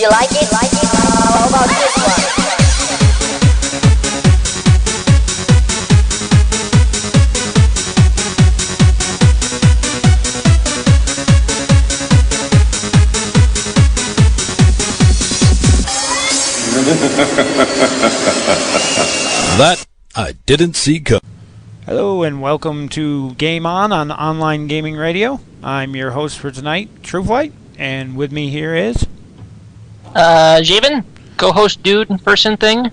you like it? How about this one? That I didn't see coming. Hello and welcome to Game On Online Gaming Radio. I'm your host for tonight, Trueflight, and with me here is... Zjeven, co-host dude and person thing.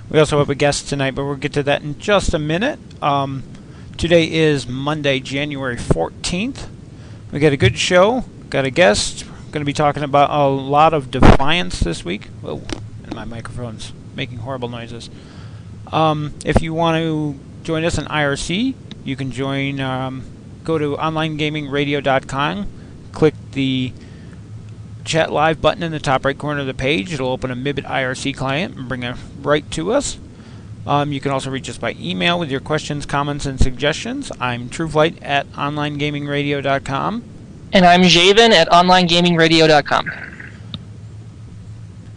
We also have a guest tonight, but we'll get to that in just a minute. Today is Monday, January 14th. We got a good show, got a guest. Going to be talking about a lot of Defiance this week. Whoa, and my microphone's making horrible noises. If you want to join us in IRC, you can join, go to onlinegamingradio.com, click the chat live button in the top right corner of the page. It'll open a Mibit IRC client and bring it right to us. You can also reach us by email with your questions, comments, and suggestions. I'm Trueflight at onlinegamingradio.com. And I'm Zjeven at onlinegamingradio.com.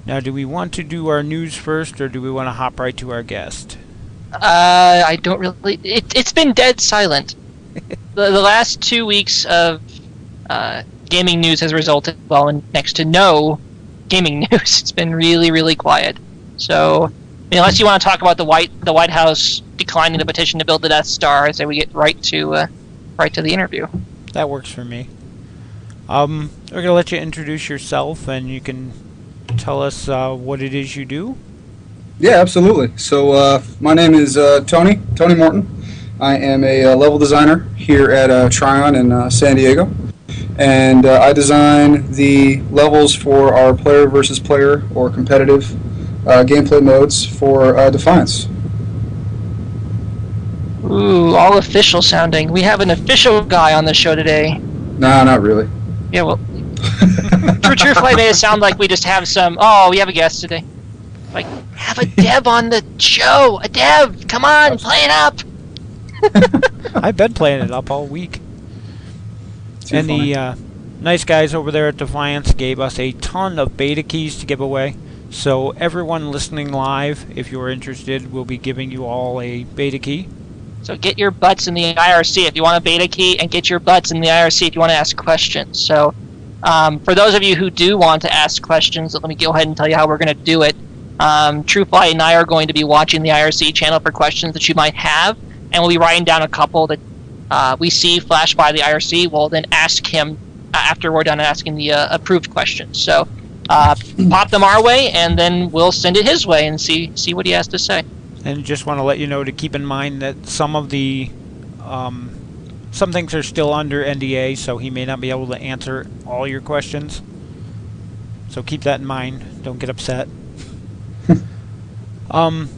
Now, do we want to do our news first, or do we want to hop right to our guest? I don't really... It's been dead silent. the last 2 weeks of gaming news has resulted, well, in next to no gaming news. It's been really, really quiet. So, unless you want to talk about the White House declining the petition to build the Death Star, I say we get right to the interview. That works for me. We're going to let you introduce yourself, and you can tell us what it is you do. Yeah, absolutely. So my name is Tony Morton. I am a level designer here at Trion in San Diego. And I design the levels for our player versus player or competitive gameplay modes for Defiance. Ooh, all official sounding. We have an official guy on the show today. Nah, not really. Yeah, well, Trueflight made it sound like we just have we have a guest today. Like, have a dev on the show! A dev! Come on, play it up! I've been playing it up all week. And the nice guys over there at Defiance gave us a ton of beta keys to give away. So everyone listening live, if you're interested, we'll be giving you all a beta key. So get your butts in the IRC if you want a beta key, and get your butts in the IRC if you want to ask questions. So for those of you who do want to ask questions, let me go ahead and tell you how we're going to do it. Trueflight and I are going to be watching the IRC channel for questions that you might have, and we'll be writing down a couple that we see flash by the IRC. We'll then ask him after we're done asking the approved questions. So pop them our way, and then we'll send it his way and see what he has to say. And just want to let you know to keep in mind that some of the some things are still under NDA, so he may not be able to answer all your questions. So keep that in mind. Don't get upset. Want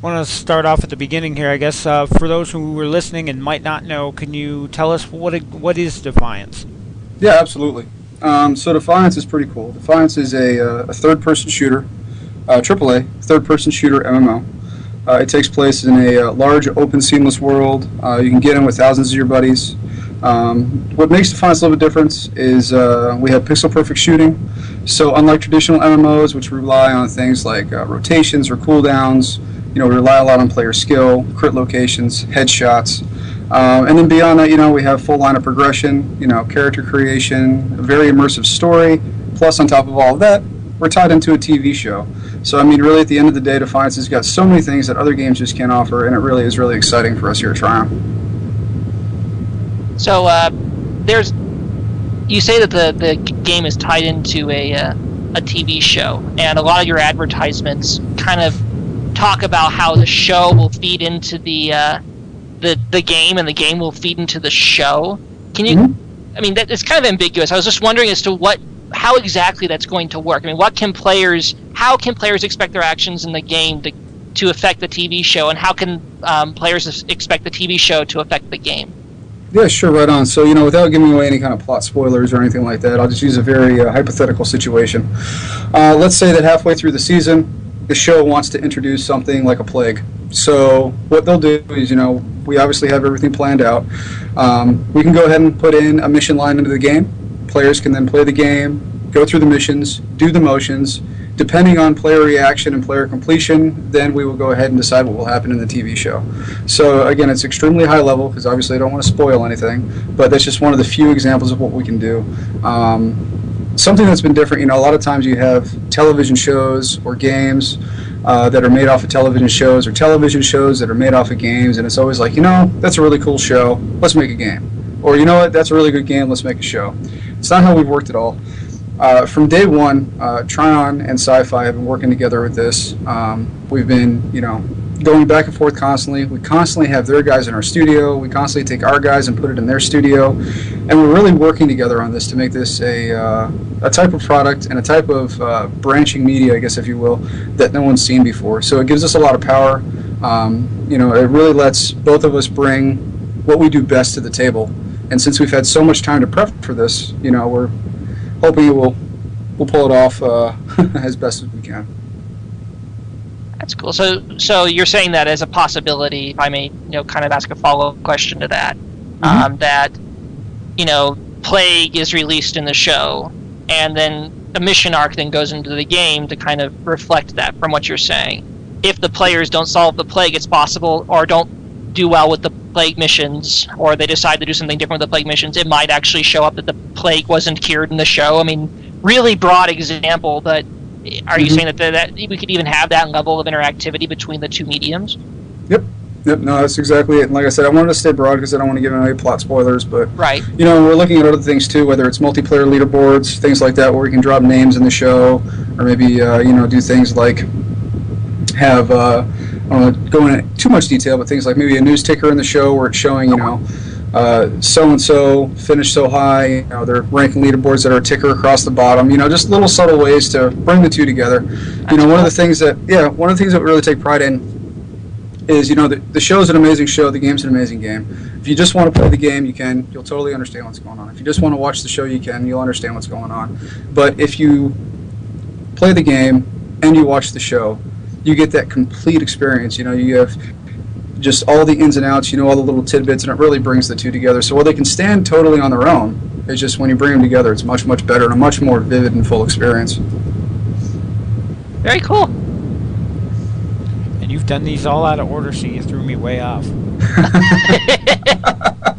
to start off at the beginning here, I guess. For those who were listening and might not know, can you tell us what is Defiance? Yeah, absolutely. So Defiance is pretty cool. Defiance is a third-person shooter, AAA, third-person shooter MMO. It takes place in a large, open, seamless world. You can get in with thousands of your buddies. What makes Defiance a little bit different is we have pixel-perfect shooting. So unlike traditional MMOs, which rely on things like rotations or cooldowns, we rely a lot on player skill, crit locations, headshots. And then beyond that, we have full line of progression, character creation, a very immersive story. Plus, on top of all of that, we're tied into a TV show. So, really, at the end of the day, Defiance has got so many things that other games just can't offer, and it really is really exciting for us here at Trion. So, you say that the game is tied into a TV show, and a lot of your advertisements kind of talk about how the show will feed into the game, and the game will feed into the show. Can you? Mm-hmm. It's kind of ambiguous. I was just wondering as to how exactly that's going to work. How can players expect their actions in the game to affect the TV show, and how can players expect the TV show to affect the game? Yeah, sure, right on. So, without giving away any kind of plot spoilers or anything like that, I'll just use a very hypothetical situation. Let's say that halfway through the season, the show wants to introduce something like a plague. So, what they'll do is, we obviously have everything planned out. We can go ahead and put in a mission line into the game. Players can then play the game, go through the missions, do the motions. Depending on player reaction and player completion, then we will go ahead and decide what will happen in the TV show. So again, it's extremely high level because obviously I don't want to spoil anything, but that's just one of the few examples of what we can do. Something that's been different, a lot of times you have television shows or games that are made off of television shows or television shows that are made off of games, and it's always like, that's a really cool show, let's make a game. Or, what, that's a really good game, let's make a show. It's not how we've worked at all. From day one, Trion and Sci-Fi have been working together with this. We've been, going back and forth constantly. We constantly have their guys in our studio. We constantly take our guys and put it in their studio. And we're really working together on this to make this a type of product and a type of branching media, I guess, if you will, that no one's seen before. So it gives us a lot of power. It really lets both of us bring what we do best to the table. And since we've had so much time to prep for this, we're hoping we'll pull it off as best as we can. That's cool. So you're saying that as a possibility, if I may, kind of ask a follow-up question to that, that, Plague is released in the show, and then a mission arc then goes into the game to kind of reflect that from what you're saying. If the players don't solve the Plague, it's possible, or don't do well with the Plague missions, or they decide to do something different with the Plague missions, it might actually show up that the Plague wasn't cured in the show. I mean, really broad example, but are you saying that we could even have that level of interactivity between the two mediums? Yep, no, that's exactly it. And like I said, I wanted to stay broad because I don't want to give away plot spoilers, but right. We're looking at other things too, whether it's multiplayer leaderboards, things like that, where we can drop names in the show, or maybe do things like have I don't want to go into too much detail, but things like maybe a news ticker in the show where it's showing so-and-so finished so high, they're ranking leaderboards that are a ticker across the bottom, just little subtle ways to bring the two together. One of the things that we really take pride in is, the show's an amazing show, the game's an amazing game. If you just want to play the game, you can. You'll totally understand what's going on. If you just want to watch the show, you can. You'll understand what's going on. But if you play the game and you watch the show, you get that complete experience. You have just all the ins and outs, all the little tidbits, and it really brings the two together. So while they can stand totally on their own, it's just when you bring them together, it's much, much better and a much more vivid and full experience. Very cool. And you've done these all out of order, so you threw me way off.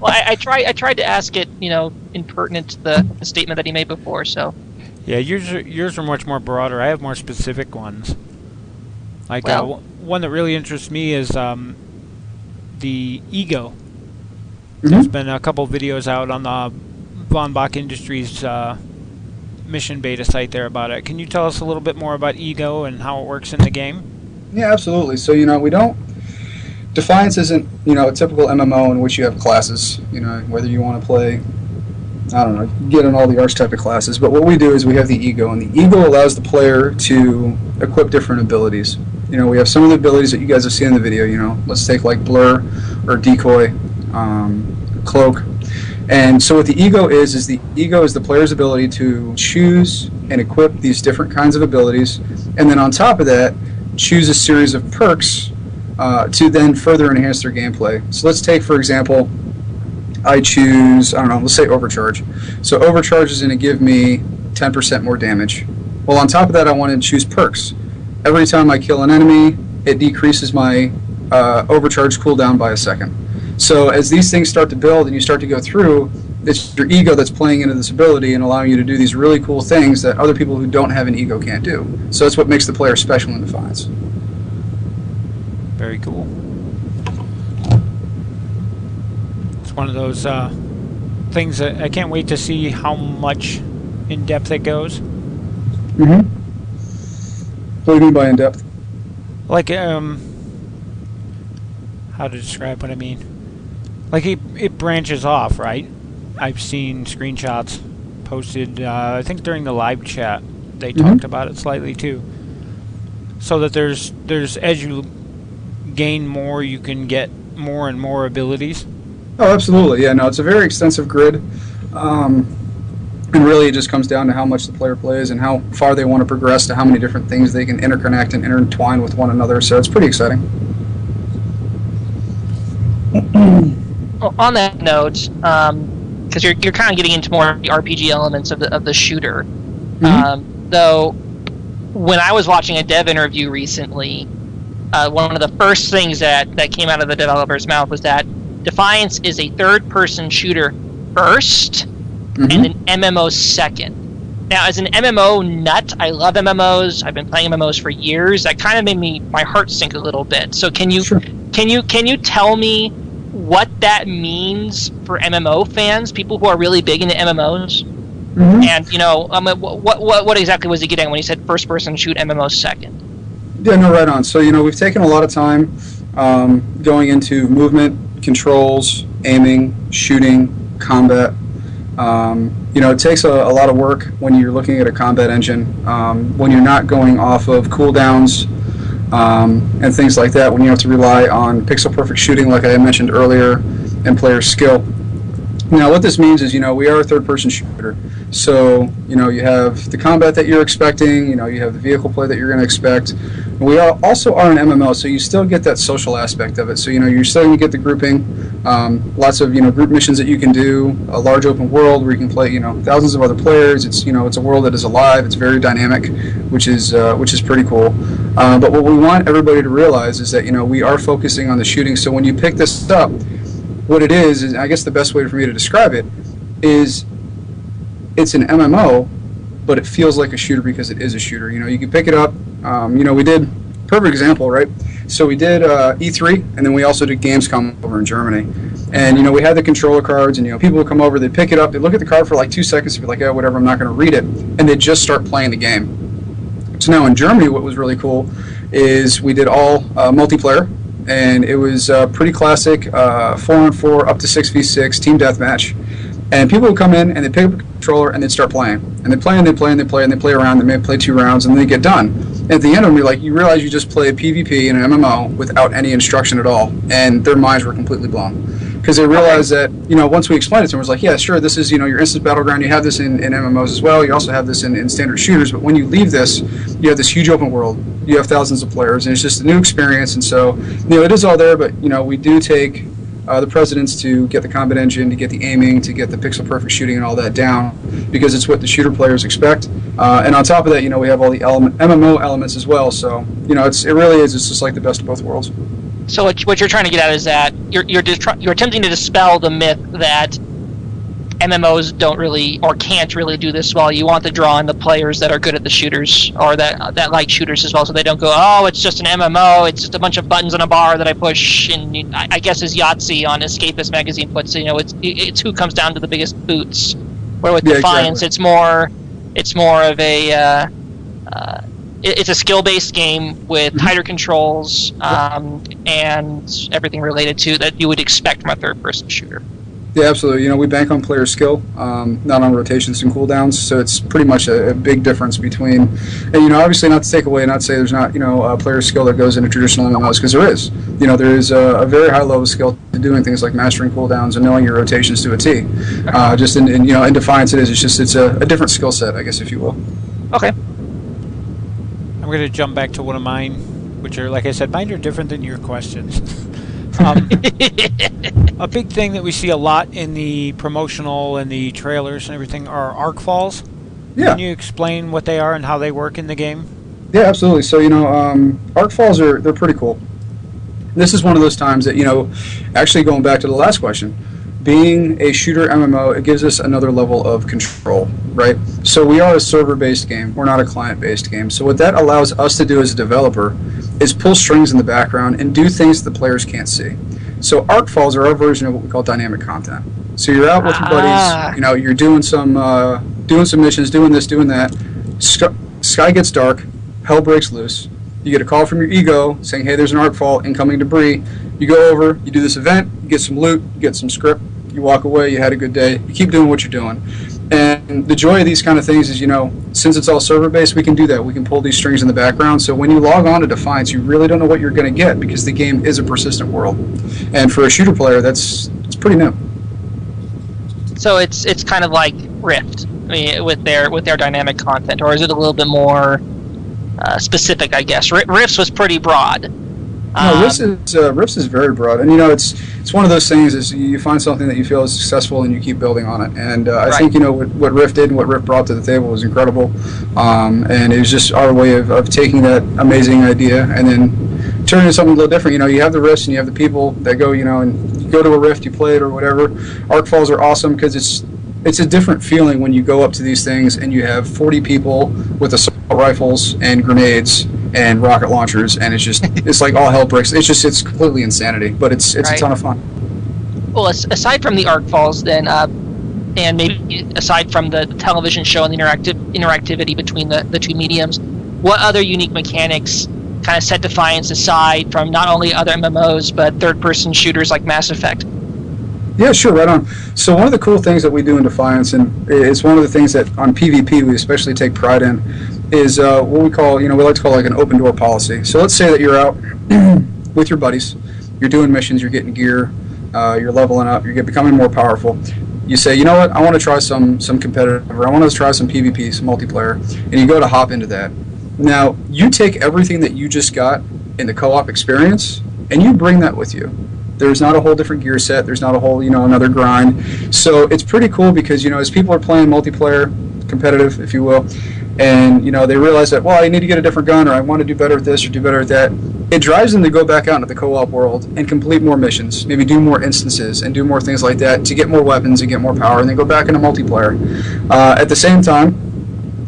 Well, I tried to ask it, impertinent to the statement that he made before. So. Yeah, yours are much more broader. I have more specific ones. Like one that really interests me is the Ego. There's been a couple videos out on the Von Bach Industries mission beta site there about it. Can you tell us a little bit more about Ego and how it works in the game? Yeah, absolutely. So, we don't... Defiance isn't, a typical MMO in which you have classes, whether you want to play, I don't know, get in all the archetype of classes. But what we do is we have the Ego, and the Ego allows the player to equip different abilities. We have some of the abilities that you guys have seen in the video, let's take like Blur or Decoy, Cloak. And so what the Ego is the Ego is the player's ability to choose and equip these different kinds of abilities, and then on top of that, choose a series of perks to then further enhance their gameplay. So let's take, for example, I choose, let's say Overcharge. So Overcharge is going to give me 10% more damage. Well, on top of that, I want to choose perks. Every time I kill an enemy, it decreases my Overcharge cooldown by a second. So as these things start to build and you start to go through, it's your Ego that's playing into this ability and allowing you to do these really cool things that other people who don't have an Ego can't do. So that's what makes the player special in Defiance. Very cool. It's one of those things that I can't wait to see how much in depth it goes. What do you mean by in depth? Like, how to describe what I mean? Like it branches off, right? I've seen screenshots posted, I think during the live chat, they talked about it slightly too. So that there's as you gain more, you can get more and more abilities. Oh, absolutely. Yeah, no, it's a very extensive grid. And really, it just comes down to how much the player plays and how far they want to progress to how many different things they can interconnect and intertwine with one another. So it's pretty exciting. Well, on that note, because you're kind of getting into more of the RPG elements of the shooter, though, when I was watching a dev interview recently, one of the first things that came out of the developer's mouth was that Defiance is a third-person shooter first, and an MMO second. Now, as an MMO nut, I love MMOs. I've been playing MMOs for years. That kind of made my heart sink a little bit. So can you tell me what that means for MMO fans, people who are really big into MMOs? And what exactly was he getting when he said first person shoot MMO second? Yeah, no, right on. So we've taken a lot of time going into movement, controls, aiming, shooting, combat. It takes a lot of work when you're looking at a combat engine, when you're not going off of cooldowns and things like that, when you have to rely on pixel-perfect shooting, like I mentioned earlier, and player skill. Now, what this means is, we are a third-person shooter. So, you have the combat that you're expecting, you have the vehicle play that you're going to expect. We also are an MMO, so you still get that social aspect of it. So, you're still going to get the grouping, lots of, group missions that you can do, a large open world where you can play, thousands of other players. It's, it's a world that is alive. It's very dynamic, which is pretty cool. But what we want everybody to realize is that, we are focusing on the shooting. So when you pick this up, what it is I guess the best way for me to describe it is it's an MMO, but it feels like a shooter because it is a shooter. You can pick it up. We did, perfect example, right? So we did E3, and then we also did Gamescom over in Germany. And, we had the controller cards, and, people would come over, they'd pick it up, they'd look at the card for like 2 seconds, and be like, yeah, whatever, I'm not going to read it. And they'd just start playing the game. So now in Germany, what was really cool is we did all multiplayer. And it was pretty classic 4-on-4 up to 6v6 team deathmatch. And people would come in and they'd pick up a controller and they'd start playing. And they'd play and they'd play and they'd play and they'd play around. They may play 2 rounds and then they get done. And at the end of it, you realize you just played PvP in an MMO without any instruction at all. And their minds were completely blown. Because they realized that, once we explained it to them, it was like, yeah, sure, this is, your instant battleground. You have this in MMOs as well. You also have this in standard shooters. But when you leave this, you have this huge open world. You have thousands of players, and it's just a new experience. And so, it is all there, but, we do take the precedence to get the combat engine, to get the aiming, to get the pixel-perfect shooting and all that down, because it's what the shooter players expect. And on top of that, we have all the MMO elements as well. So, it really is. It's just like the best of both worlds. So what you're trying to get at is that you're attempting to dispel the myth that MMOs don't really or can't really do this well. You want to draw in the players that are good at the shooters or that like shooters as well, so they don't go, oh, it's just an MMO, it's just a bunch of buttons on a bar that I push, and I guess as Yahtzee on Escapist magazine puts, it's who comes down to the biggest boots. Where with Defiance, exactly. it's more of a it's a skill-based game with tighter controls and everything related to that you would expect from a third-person shooter. Yeah, absolutely. We bank on player skill, not on rotations and cooldowns. So it's pretty much a big difference between, and obviously not to take away, not to say there's not player skill that goes into traditional MMOs, because there is. There is a very high level of skill to doing things like mastering cooldowns and knowing your rotations to a T. Just in Defiance, it's a different skill set, I guess, if you will. Okay. I'm going to jump back to one of mine, which are, like I said, mine are different than your questions. A big thing that we see a lot in the promotional and the trailers and everything are arc falls. Yeah. Can you explain what they are and how they work in the game? Yeah, absolutely. So, arc falls they're pretty cool. This is one of those times that, actually going back to the last question, being a shooter MMO, it gives us another level of control, right? So we are a server-based game. We're not a client-based game. So what that allows us to do as a developer is pull strings in the background and do things that the players can't see. So arc falls are our version of what we call dynamic content. So you're out with your buddies, you're doing some missions, doing this, doing that. Sky gets dark, hell breaks loose. You get a call from your ego saying, hey, there's an arc fall, incoming debris. You go over, you do this event, you get some loot, you get some script, you walk away, you had a good day, you keep doing what you're doing. And the joy of these kind of things is, since it's all server-based, we can do that. We can pull these strings in the background. So when you log on to Defiance, you really don't know what you're going to get because the game is a persistent world. And for a shooter player, it's pretty new. So it's kind of like Rift, I mean, with their dynamic content, or is it a little bit more specific? I guess Rifts was pretty broad. No, Rifts is very broad, and it's one of those things is you find something that you feel is successful and you keep building on it. And I think what Rift did and what Rift brought to the table was incredible, and it was just our way of taking that amazing idea and then turning it into something a little different. You have the Rifts and you have the people that go, and you go to a Rift, you play it or whatever. Arcfalls are awesome because it's a different feeling when you go up to these things and you have 40 people with assault rifles and grenades and rocket launchers, and it's like all hell breaks. It's completely insanity, but it's a ton of fun. Well, aside from the Arcfalls, then, and maybe aside from the television show and the interactivity between the two mediums, what other unique mechanics kind of set Defiance aside from not only other MMOs but third-person shooters like Mass Effect? Yeah, sure, right on. So one of the cool things that we do in Defiance, and it's one of the things that on PvP we especially take pride in, is what we call, we like to call like an open door policy. So let's say that you're out with your buddies, you're doing missions, you're getting gear, you're leveling up, you're becoming more powerful. You say, you know what, I want to try some competitive, or I want to try some PvP, some multiplayer, and you go to hop into that. Now, you take everything that you just got in the co-op experience, and you bring that with you. There's not a whole different gear set. There's not a whole, another grind. So it's pretty cool because, as people are playing multiplayer, competitive, if you will, and, they realize that, well, I need to get a different gun, or I want to do better at this or do better at that, it drives them to go back out into the co-op world and complete more missions, maybe do more instances and do more things like that to get more weapons and get more power, and then go back into multiplayer. At the same time,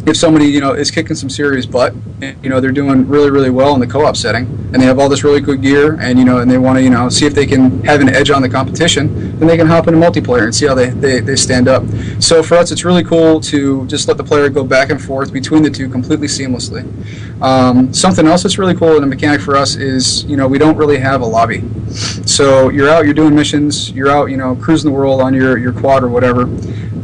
if somebody is kicking some serious butt, and, they're doing really, really well in the co-op setting, and they have all this really good gear, and and they want to see if they can have an edge on the competition, then they can hop into multiplayer and see how they stand up. So for us, it's really cool to just let the player go back and forth between the two completely seamlessly. Something else that's really cool in the mechanic for us is we don't really have a lobby. So you're out, you're doing missions, you're out cruising the world on your quad or whatever,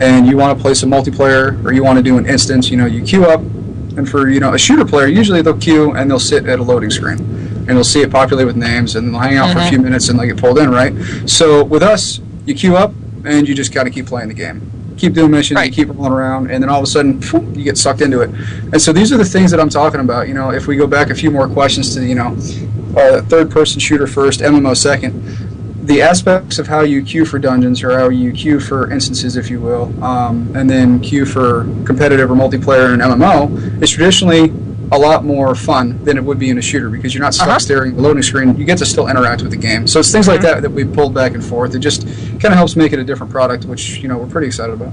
and you want to play some multiplayer, or you want to do an instance, you queue up, and for a shooter player, usually they'll queue and they'll sit at a loading screen, and they'll see it populate with names, and they'll hang out for a few minutes and they'll get pulled in, right? So with us, you queue up and you just gotta keep playing the game, keep doing missions, you keep rolling around, and then all of a sudden, you get sucked into it. And so these are the things that I'm talking about. If we go back a few more questions to third-person shooter first, MMO second. The aspects of how you queue for dungeons, or how you queue for instances, if you will, and then queue for competitive or multiplayer in MMO is traditionally a lot more fun than it would be in a shooter, because you're not stuck staring at the loading screen. You get to still interact with the game. So it's things like that we've pulled back and forth. It just kind of helps make it a different product, which we're pretty excited about.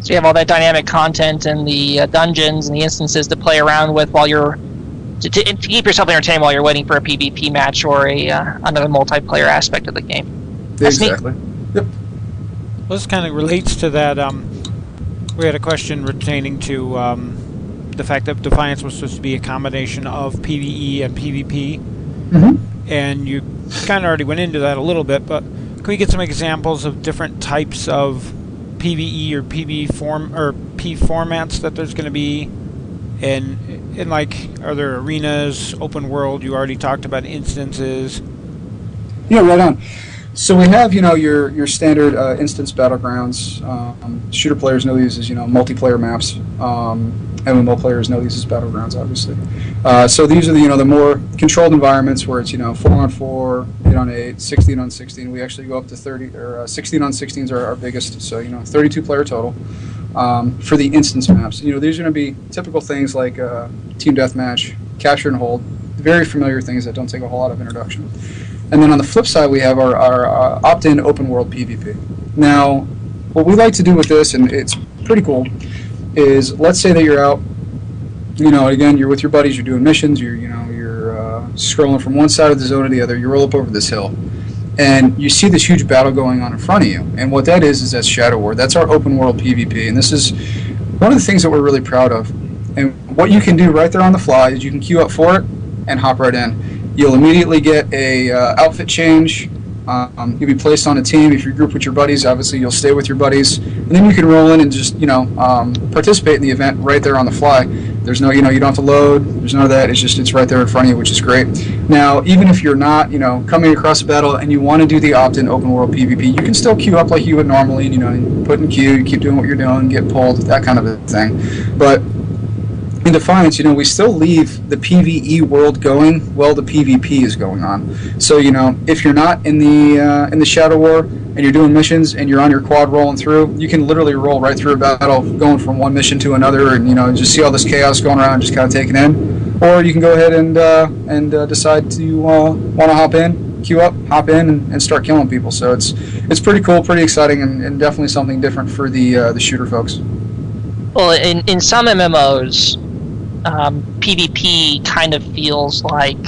So you have all that dynamic content and the dungeons and the instances to play around with while you're to keep yourself entertained while you're waiting for a PvP match or another multiplayer aspect of the game. That's exactly. Neat. Yep. Well, this kind of relates to that. We had a question pertaining to the fact that Defiance was supposed to be a combination of PvE and PvP, and you kind of already went into that a little bit. But can we get some examples of different types of PvE or PvP P formats that there's going to be? And like, are there arenas, open world? You already talked about instances. Yeah, right on. So we have, your standard instance battlegrounds. Shooter players know these as, multiplayer maps. MMO players know these as battlegrounds, obviously. So these are the more controlled environments where it's 4-on-4, 8-on-8, 16-on-16. We actually go up to 30 or 16-on-16s are our biggest. So 32 player total. For the instance maps, these are going to be typical things like team deathmatch, capture and hold, very familiar things that don't take a whole lot of introduction. And then on the flip side, we have our opt-in open world PvP. Now, what we like to do with this, and it's pretty cool, is let's say that you're out, again, you're with your buddies, you're doing missions, you're scrolling from one side of the zone to the other, you roll up over this hill, and you see this huge battle going on in front of you. And what that is that's Shadow War. That's our open world PvP, and this is one of the things that we're really proud of. And what you can do right there on the fly is you can queue up for it and hop right in. You'll immediately get a outfit change. You'll be placed on a team. If you group with your buddies, obviously you'll stay with your buddies, and then you can roll in and just participate in the event right there on the fly. There's no, you don't have to load. There's none of that. It's right there in front of you, which is great. Now, even if you're not, coming across a battle and you want to do the opt-in open world PvP, you can still queue up like you would normally. You put in queue, you keep doing what you're doing, get pulled, that kind of a thing. But in Defiance, we still leave the PvE world going while the PvP is going on. So, if you're not in the Shadow War and you're doing missions and you're on your quad rolling through, you can literally roll right through a battle, going from one mission to another, and just see all this chaos going around, and just kind of take it in. Or you can go ahead and decide to want to hop in, queue up, hop in, and start killing people. So it's pretty cool, pretty exciting, and definitely something different for the shooter folks. Well, in some MMOs, PvP kind of feels like,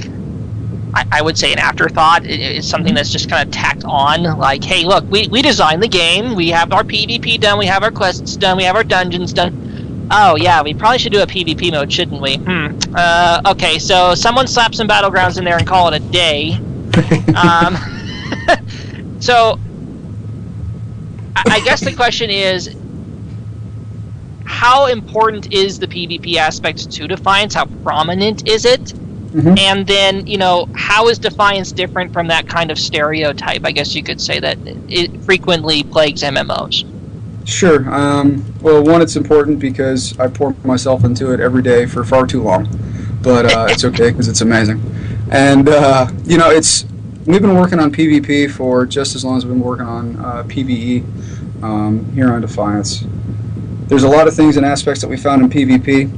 I would say, an afterthought. It's something that's just kind of tacked on. Like, hey, look, we designed the game. We have our PvP done. We have our quests done. We have our dungeons done. Oh, yeah, we probably should do a PvP mode, shouldn't we? Okay, so someone slap some Battlegrounds in there and call it a day. So, I guess the question is, how important is the PvP aspect to Defiance? How prominent is it? Mm-hmm. And then, how is Defiance different from that kind of stereotype? I guess you could say that it frequently plagues MMOs. Sure. Well, one, it's important because I pour myself into it every day for far too long. But it's okay because it's amazing. And, we've been working on PvP for just as long as we've been working on PvE here on Defiance. There's a lot of things and aspects that we found in PvP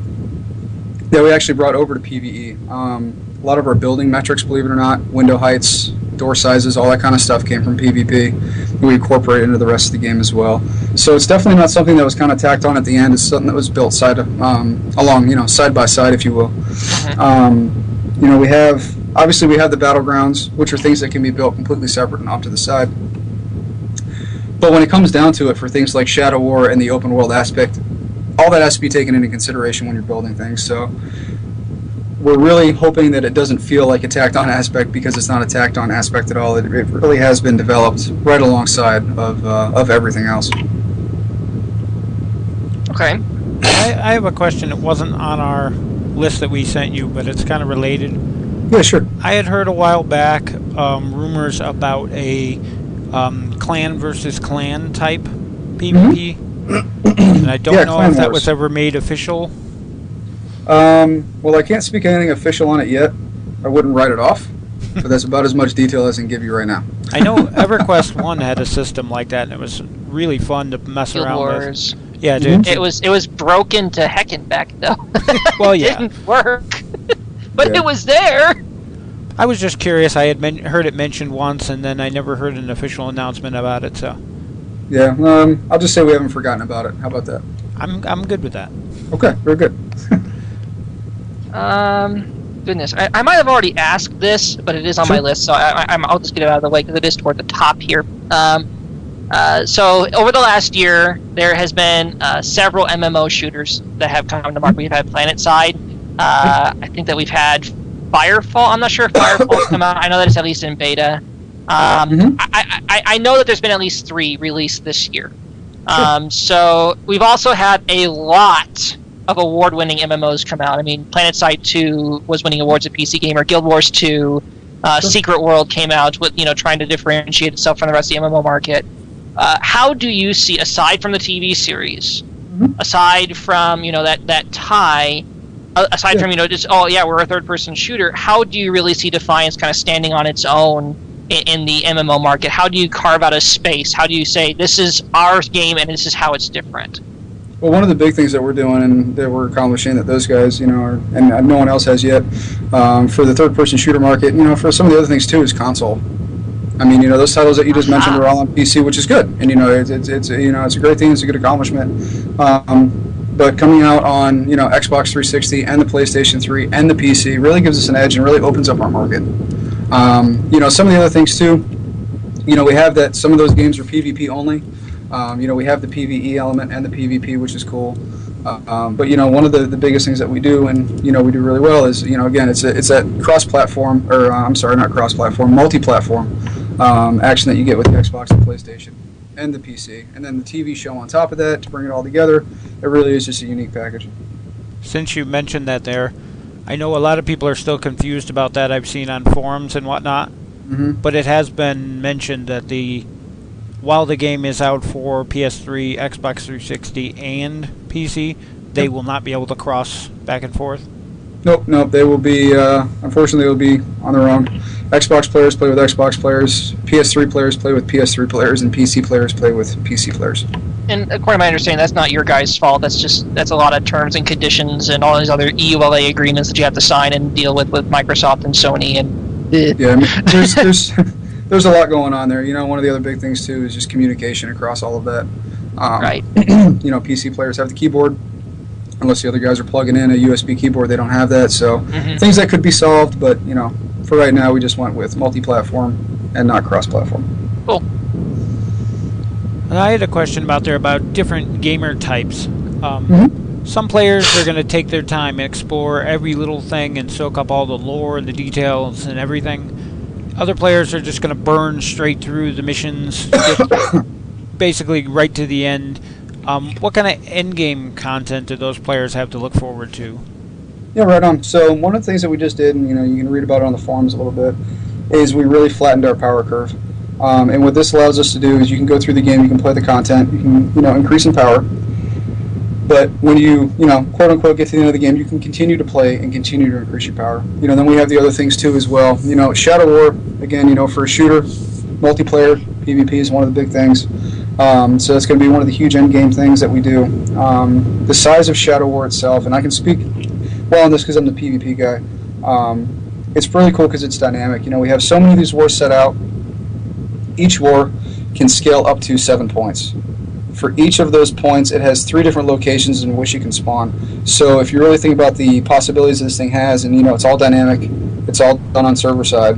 that we actually brought over to PvE. A lot of our building metrics, believe it or not, window heights, door sizes, all that kind of stuff came from PvP. We incorporated into the rest of the game as well. So it's definitely not something that was kind of tacked on at the end. It's something that was built side by side, if you will. We have the battlegrounds, which are things that can be built completely separate and off to the side. But when it comes down to it, for things like Shadow War and the open world aspect, all that has to be taken into consideration when you're building things. So we're really hoping that it doesn't feel like a tacked on aspect, because it's not a tacked on aspect at all. It really has been developed right alongside of everything else. Okay. I have a question. It wasn't on our list that we sent you, but it's kind of related. Yeah, sure. I had heard a while back rumors about a clan versus clan type PvP, and I don't know if that was ever made official. Well, I can't speak anything official on it yet. I wouldn't write it off, but that's about as much detail as I can give you right now. I know EverQuest 1 had a system like that, and it was really fun to mess around with. Yeah, dude. It was broken to heckin' back though. Well, yeah. It didn't work, but it was there. I was just curious. I had heard it mentioned once, and then I never heard an official announcement about it. So, yeah, I'll just say we haven't forgotten about it. How about that? I'm good with that. Okay, very good. Goodness, I might have already asked this, but it is on my list, so I'll just get it out of the way because it is toward the top here. So over the last year, there has been several MMO shooters that have come to market. We've had PlanetSide. I think that we've had Firefall. I'm not sure if Firefall's come out. I know that it's at least in beta. I know that there's been at least 3 released this year. So we've also had a lot of award-winning MMOs come out. I mean, PlanetSide 2 was winning awards at PC Gamer. Guild Wars 2, Secret World came out with trying to differentiate itself from the rest of the MMO market. How do you see, aside from the TV series, aside from that tie, aside from just we're a third-person shooter, how do you really see Defiance kind of standing on its own in the MMO market? How do you carve out a space? How do you say this is our game and this is how it's different? Well, one of the big things that we're doing and that we're accomplishing that those guys, are, and no one else has yet, for the third-person shooter market, for some of the other things too, is console. I mean, those titles that you just mentioned are all on PC, which is good, and it's a great thing, it's a good accomplishment. But coming out on Xbox 360 and the PlayStation 3 and the PC really gives us an edge and really opens up our market. Some of the other things too, we have that some of those games are PvP only. We have the PvE element and the PvP, which is cool. But one of the biggest things that we do, and we do really well, is again, it's that cross-platform, or I'm sorry, not cross-platform, multi-platform action that you get with the Xbox and PlayStation and the PC, and then the TV show on top of that to bring it all together. It really is just a unique package. Since you mentioned that there, I know a lot of people are still confused about that. I've seen on forums and whatnot. Mm-hmm. But it has been mentioned that while the game is out for PS3, Xbox 360, and PC, they will not be able to cross back and forth. Nope. They will be, unfortunately, they will be on their own. Xbox players play with Xbox players, PS3 players play with PS3 players, and PC players play with PC players. And according to my understanding, that's not your guys' fault. That's a lot of terms and conditions and all these other EULA agreements that you have to sign and deal with Microsoft and Sony. And yeah, I mean, there's a lot going on there. You know, one of the other big things too is just communication across all of that. Right. You know, PC players have the keyboard. Unless the other guys are plugging in a USB keyboard, they don't have that. So things that could be solved, but you know, for right now, we just went with multi-platform and not cross-platform. Cool. And I had a question about different gamer types. Some players are going to take their time and explore every little thing and soak up all the lore and the details and everything. Other players are just going to burn straight through the missions, basically right to the end. What kind of end-game content do those players have to look forward to? Yeah, right on. So one of the things that we just did, and you know, you can read about it on the forums a little bit, is we really flattened our power curve. And what this allows us to do is you can go through the game, you can play the content, you can, you know, increase in power. But when you know, quote unquote, get to the end of the game, you can continue to play and continue to increase your power. You know, then we have the other things too as well. You know, Shadow War, again, you know, for a shooter, multiplayer, PvP is one of the big things. So that's going to be one of the huge end game things that we do. The size of Shadow War itself, and I can speak well on this because I'm the PvP guy. It's really cool because it's dynamic. You know, we have so many of these wars set out. Each war can scale up to 7 points. For each of those points, it has 3 different locations in which you can spawn. So if you really think about the possibilities this thing has, and you know, it's all dynamic, it's all done on server side.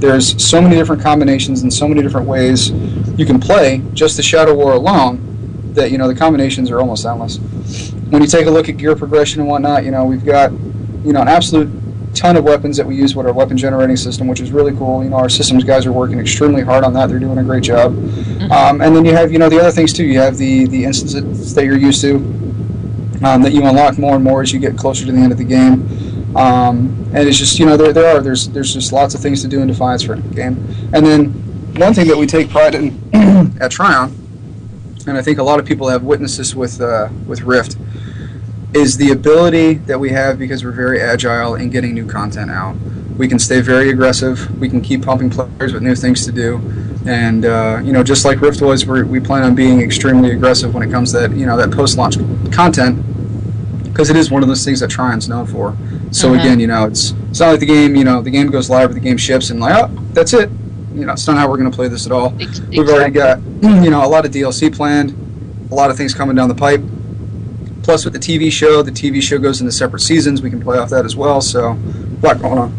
There's so many different combinations and so many different ways you can play just the Shadow War alone that, you know, the combinations are almost endless. When you take a look at gear progression and whatnot, you know, we've got, you know, an absolute ton of weapons that we use with our weapon generating system, which is really cool. You know, our systems guys are working extremely hard on that. They're doing a great job. And then you have, you know, the other things too. You have the instances that you're used to that you unlock more and more as you get closer to the end of the game. And it's just, you know, there's just lots of things to do in Defiance for a game. And then one thing that we take pride in at Trion, and I think a lot of people have witnessed this with Rift, is the ability that we have, because we're very agile in getting new content out. We can stay very aggressive. We can keep pumping players with new things to do. And, you know, just like Rift was, we plan on being extremely aggressive when it comes to that, you know, that post-launch content, because it is one of those things that Trion's known for. So again, you know, it's not like the game, you know, the game goes live or the game ships and like, oh, that's it. You know, it's not how we're going to play this at all. Exactly. We've already got, you know, a lot of DLC planned, a lot of things coming down the pipe. Plus with the TV show goes into separate seasons. We can play off that as well. So, a lot going on.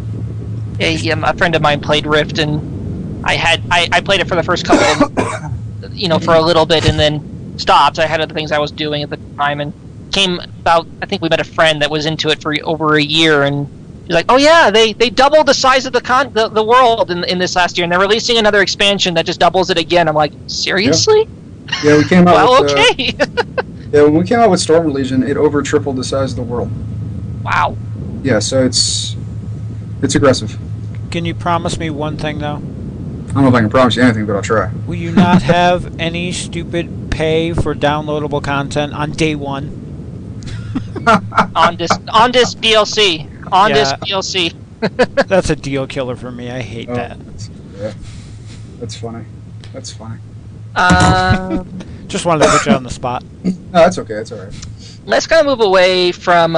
Yeah, a friend of mine played Rift, and I played it for the first couple of, you know, for a little bit, and then stopped. I had other things I was doing at the time, and came about, I think we met a friend that was into it for over a year, and he's like, oh yeah, they doubled the size of the world in this last year, and they're releasing another expansion that just doubles it again. I'm like, seriously? Yeah, we came out well, with, okay. yeah, when we came out with Storm Legion, it over tripled the size of the world. Wow. Yeah, so it's aggressive. Can you promise me one thing, though? I don't know if I can promise you anything, but I'll try. Will you not have any stupid pay for downloadable content on day one? on this DLC. This DLC. That's a deal killer for me. I hate that. That's funny. That's funny. Just wanted to put you on the spot. No, that's okay. That's all right. Let's kind of move away from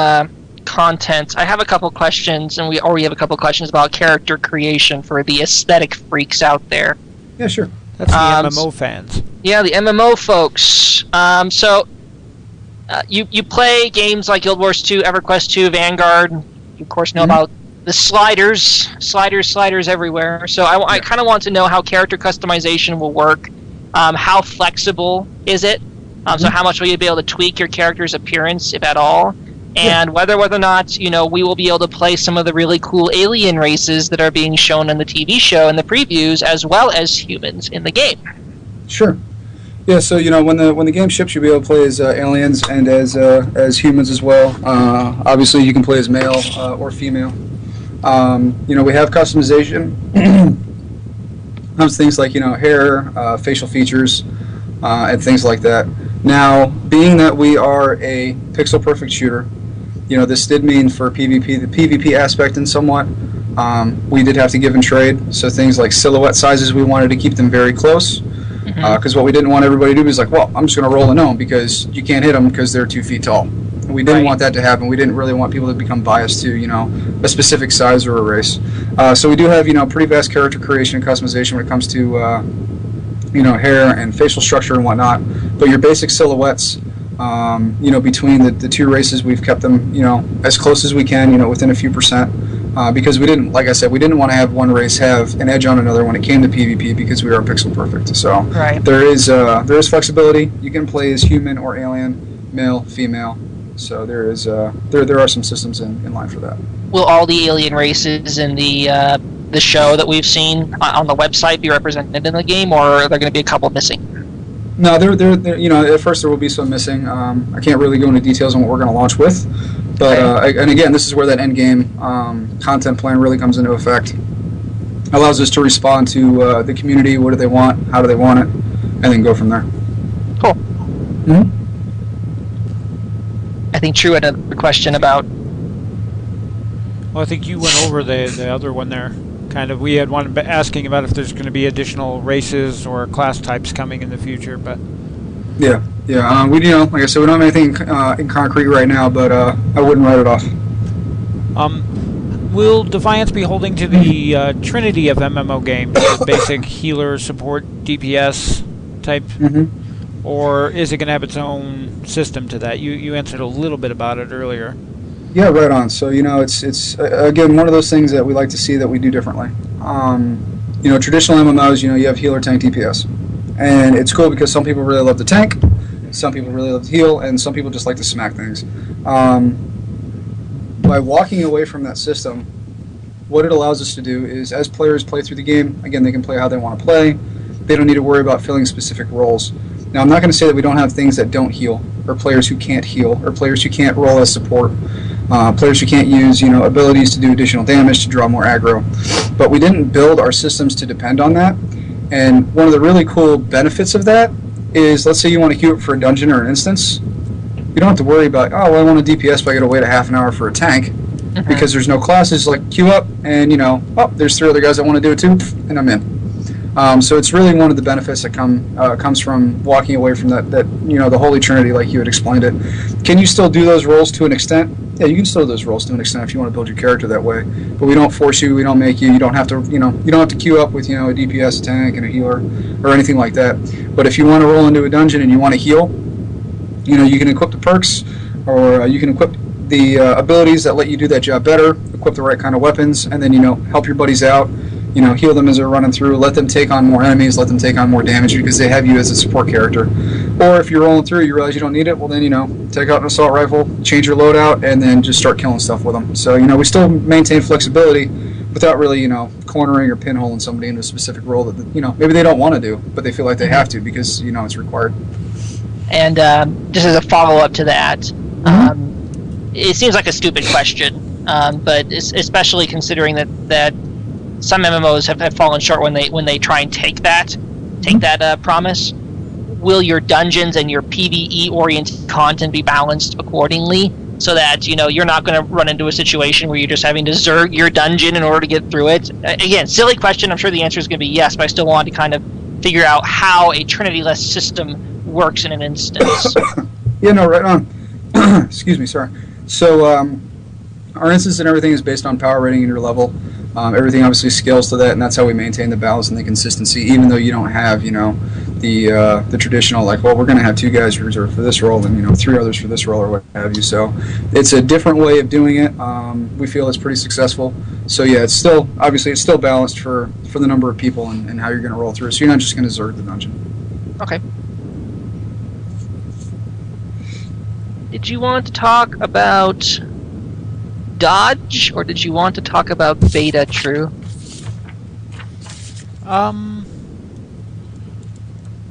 content. I have a couple questions, and we already have a couple questions about character creation for the aesthetic freaks out there. Yeah, sure. That's the MMO fans. Yeah, the MMO folks. You play games like Guild Wars 2, EverQuest 2, Vanguard. You, of course, know about the sliders everywhere. So I kind of want to know how character customization will work. How flexible is it? So how much will you be able to tweak your character's appearance, if at all? And whether or not, you know, we will be able to play some of the really cool alien races that are being shown in the TV show and the previews, as well as humans in the game. Sure. Yeah, so when the game ships, you'll be able to play as aliens and as humans as well. Obviously, you can play as male or female. We have customization. Comes things like hair, facial features, and things like that. Now, being that we are a pixel perfect shooter, this did mean for PvP, the PvP aspect in somewhat. We did have to give and trade. So things like silhouette sizes, we wanted to keep them very close. Because what we didn't want everybody to do is like, well, I'm just going to roll a gnome because you can't hit them because they're 2 feet tall. And we didn't want that to happen. We didn't really want people to become biased to, a specific size or a race. So we do have, pretty vast character creation and customization when it comes to, hair and facial structure and whatnot. But your basic silhouettes, between the two races, we've kept them, as close as we can, within a few percent. Because we didn't, like I said, we didn't want to have one race have an edge on another when it came to PvP because we are pixel perfect. So there is flexibility. You can play as human or alien, male, female. So there are some systems in line for that. Will all the alien races in the show that we've seen on the website be represented in the game, or are there going to be a couple missing? No, at first there will be some missing. I can't really go into details on what we're going to launch with. But and again, this is where that end game content plan really comes into effect. Allows us to respond to the community. What do they want? How do they want it? And then go from there. Cool. Mm-hmm. I think True had a question about. Well, I think you went over the other one there. Kind of, we had one asking about if there's going to be additional races or class types coming in the future, but. Yeah. We like I said, we don't have anything in concrete right now, but I wouldn't write it off. Will Defiance be holding to the trinity of MMO games, the basic healer, support, DPS type, or is it going to have its own system to that? You answered a little bit about it earlier. Yeah, right on. So it's again one of those things that we like to see that we do differently. Traditional MMOs, you have healer, tank, DPS. And it's cool because some people really love to tank, some people really love to heal, and some people just like to smack things. By walking away from that system, what it allows us to do is, as players play through the game, again, they can play how they want to play. They don't need to worry about filling specific roles. Now, I'm not going to say that we don't have things that don't heal, or players who can't heal, or players who can't roll as support, players who can't use abilities to do additional damage to draw more aggro. But we didn't build our systems to depend on that. And one of the really cool benefits of that is, let's say you want to queue up for a dungeon or an instance, you don't have to worry about, oh, well, I want a DPS, but I got to wait a half an hour for a tank, because there's no classes. Like, queue up, and oh, there's 3 other guys that want to do it too, and I'm in. So it's really one of the benefits that comes from walking away from that the Holy Trinity, like you had explained it. Can you still do those roles to an extent? Yeah, you can still do those roles to an extent if you want to build your character that way. But we don't force you. We don't make you. You don't have to. You don't have to queue up with a DPS, a tank, and a healer, or anything like that. But if you want to roll into a dungeon and you want to heal, you can equip the perks, or you can equip the abilities that let you do that job better. Equip the right kind of weapons, and then help your buddies out. Heal them as they're running through, let them take on more enemies, let them take on more damage because they have you as a support character. Or if you're rolling through, you realize you don't need it, well then, take out an assault rifle, change your loadout, and then just start killing stuff with them. So, we still maintain flexibility without really, cornering or pinholing somebody into a specific role that, maybe they don't want to do, but they feel like they have to because, it's required. And just as a follow-up to that, it seems like a stupid question, but especially considering that some MMOs have fallen short when they try and take that promise. Will your dungeons and your PvE-oriented content be balanced accordingly, so that you're not going to run into a situation where you're just having to zerg your dungeon in order to get through it? Again, silly question. I'm sure the answer is going to be yes, but I still want to kind of figure out how a Trinity-less system works in an instance. Yeah, no, right on. Excuse me, sorry. So our instance and everything is based on power rating and your level. Everything obviously scales to that, and that's how we maintain the balance and the consistency, even though you don't have, the traditional, like, well, we're going to have 2 guys reserved for this role and, 3 others for this role or what have you. So it's a different way of doing it. We feel it's pretty successful. So, yeah, it's still balanced for the number of people and how you're going to roll through. So you're not just going to zerg the dungeon. Okay. Did you want to talk about Dodge, or did you want to talk about Beta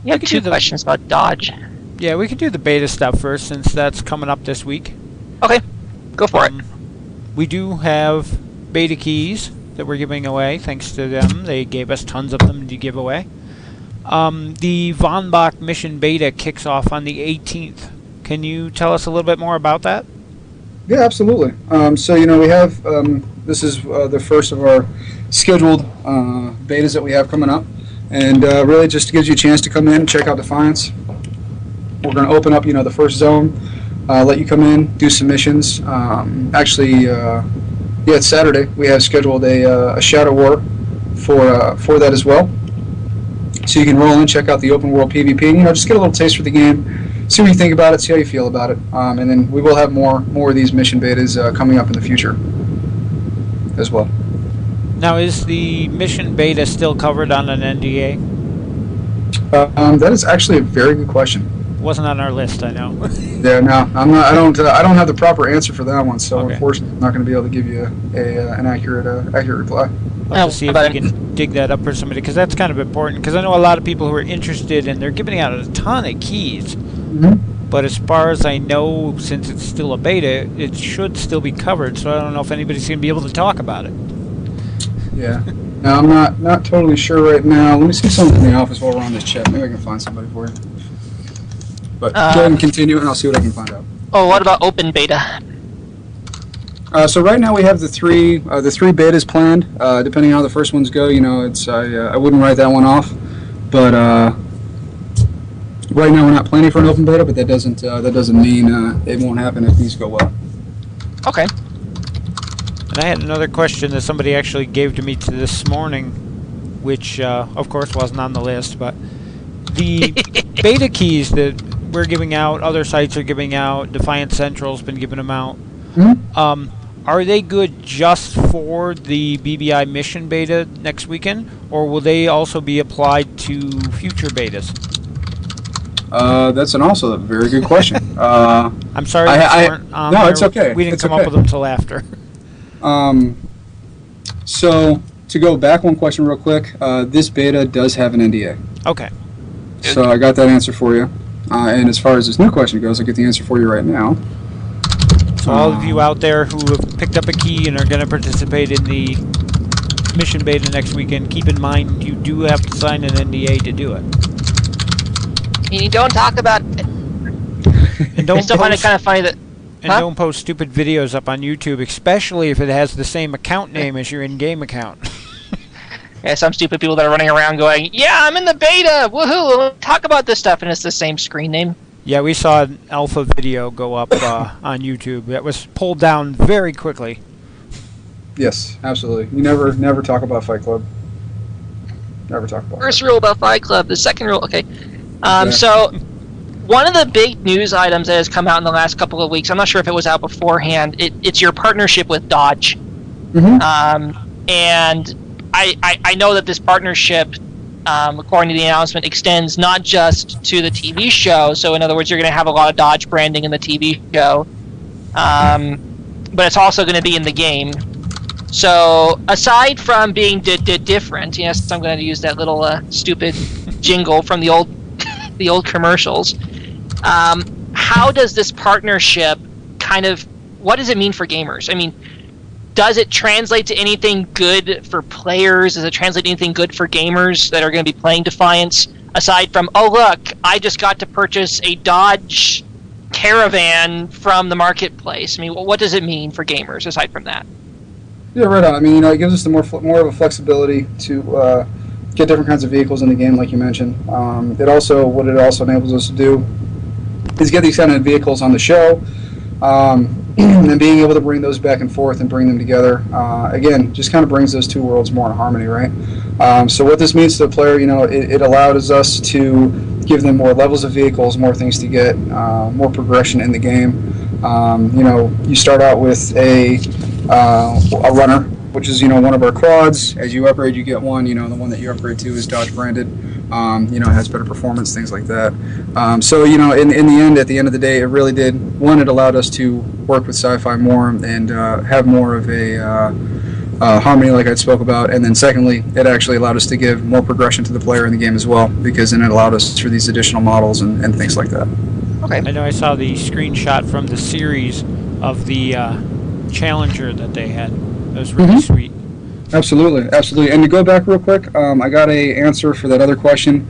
You have two questions about Dodge. Yeah, we could do the beta stuff first since that's coming up this week. Okay, go for it. We do have beta keys that we're giving away. Thanks to them, they gave us tons of them to give away. The Von Bach mission beta kicks off on the 18th. Can you tell us a little bit more about that? Yeah, absolutely. So, we have, this is the first of our scheduled betas that we have coming up. And really just gives you a chance to come in and check out Defiance. We're going to open up, the first zone, let you come in, do some missions. Actually, it's Saturday. We have scheduled a Shadow War for that as well. So you can roll in, check out the open world PvP, and just get a little taste for the game, see what you think about it, see how you feel about it, and then we will have more of these mission betas coming up in the future as well. Now, is the mission beta still covered on an NDA? That is actually a very good question. Wasn't on our list, I know. Yeah, no, I'm not. I don't have the proper answer for that one, so okay. Unfortunately, I'm not going to be able to give you an accurate reply. I'll have to see if we can dig that up for somebody, because that's kind of important. Because I know a lot of people who are interested, and they're giving out a ton of keys. Mm-hmm. But as far as I know, since it's still a beta, it should still be covered. So I don't know if anybody's going to be able to talk about it. Yeah. No, I'm not totally sure right now. Let me see something in the office while we're on this chat. Maybe I can find somebody for you. But go ahead and continue, and I'll see what I can find out. Oh, what about open beta? So right now we have the three betas planned. Depending on how the first ones go, I wouldn't write that one off. But right now we're not planning for an open beta. But that doesn't mean it won't happen if these go well. Okay. And I had another question that somebody actually gave to me this morning, which of course wasn't on the list. But the beta keys that we're giving out, other sites are giving out, Defiance Central's been giving them out. Mm-hmm. Are they good just for the BBI mission beta next weekend, or will they also be applied to future betas? That's also a very good question. I'm sorry, no, it's okay. We didn't come up with them till after. So to go back one question real quick, this beta does have an NDA. Okay. So I got that answer for you. And as far as this new question goes, I'll get the answer for you right now. So all of you out there who have picked up a key and are going to participate in the mission beta next weekend, keep in mind you do have to sign an NDA to do it. And you don't talk about it. And don't I still find it kind of funny that... And don't post stupid videos up on YouTube, especially if it has the same account name as your in-game account. Yeah, some stupid people that are running around going, yeah, I'm in the beta, woohoo, talk about this stuff, and it's the same screen name. Yeah, we saw an alpha video go up on YouTube. That was pulled down very quickly. Yes, absolutely. You never talk about Fight Club. Never talk about First rule about Fight Club. The second rule, okay. So, one of the big news items that has come out in the last couple of weeks, I'm not sure if it was out beforehand, it's your partnership with Dodge. Mm-hmm. And I know that this partnership, according to the announcement, extends not just to the TV show. So, in other words, you're going to have a lot of Dodge branding in the TV show. But it's also going to be in the game. So, aside from being different, yes, I'm going to use that little stupid jingle from the old commercials. How does this partnership what does it mean for gamers? I mean, does it translate to anything good for players? Does it translate to anything good for gamers that are going to be playing Defiance? Aside from, oh look, I just got to purchase a Dodge Caravan from the marketplace. I mean, what does it mean for gamers aside from that? Yeah, right on. I mean, it gives us the more of a flexibility to get different kinds of vehicles in the game, like you mentioned. What it also enables us to do is get these kind of vehicles on the show, and being able to bring those back and forth and bring them together. Again, just kind of brings those two worlds more in harmony, right? So what this means to the player, it allows us to give them more levels of vehicles, more things to get, more progression in the game. You start out with a runner, which is one of our quads. As you upgrade, you get one. The one that you upgrade to is Dodge branded. Has better performance, things like that. So in the end, at the end of the day, it really did. One, it allowed us to work with Sci-Fi more and have more of a harmony, like I spoke about, and then secondly, it actually allowed us to give more progression to the player in the game as well, because then it allowed us for these additional models and things like that. Okay. I know I saw the screenshot from the series of the Challenger that they had. It was really sweet. Absolutely, absolutely. And to go back real quick, I got a answer for that other question.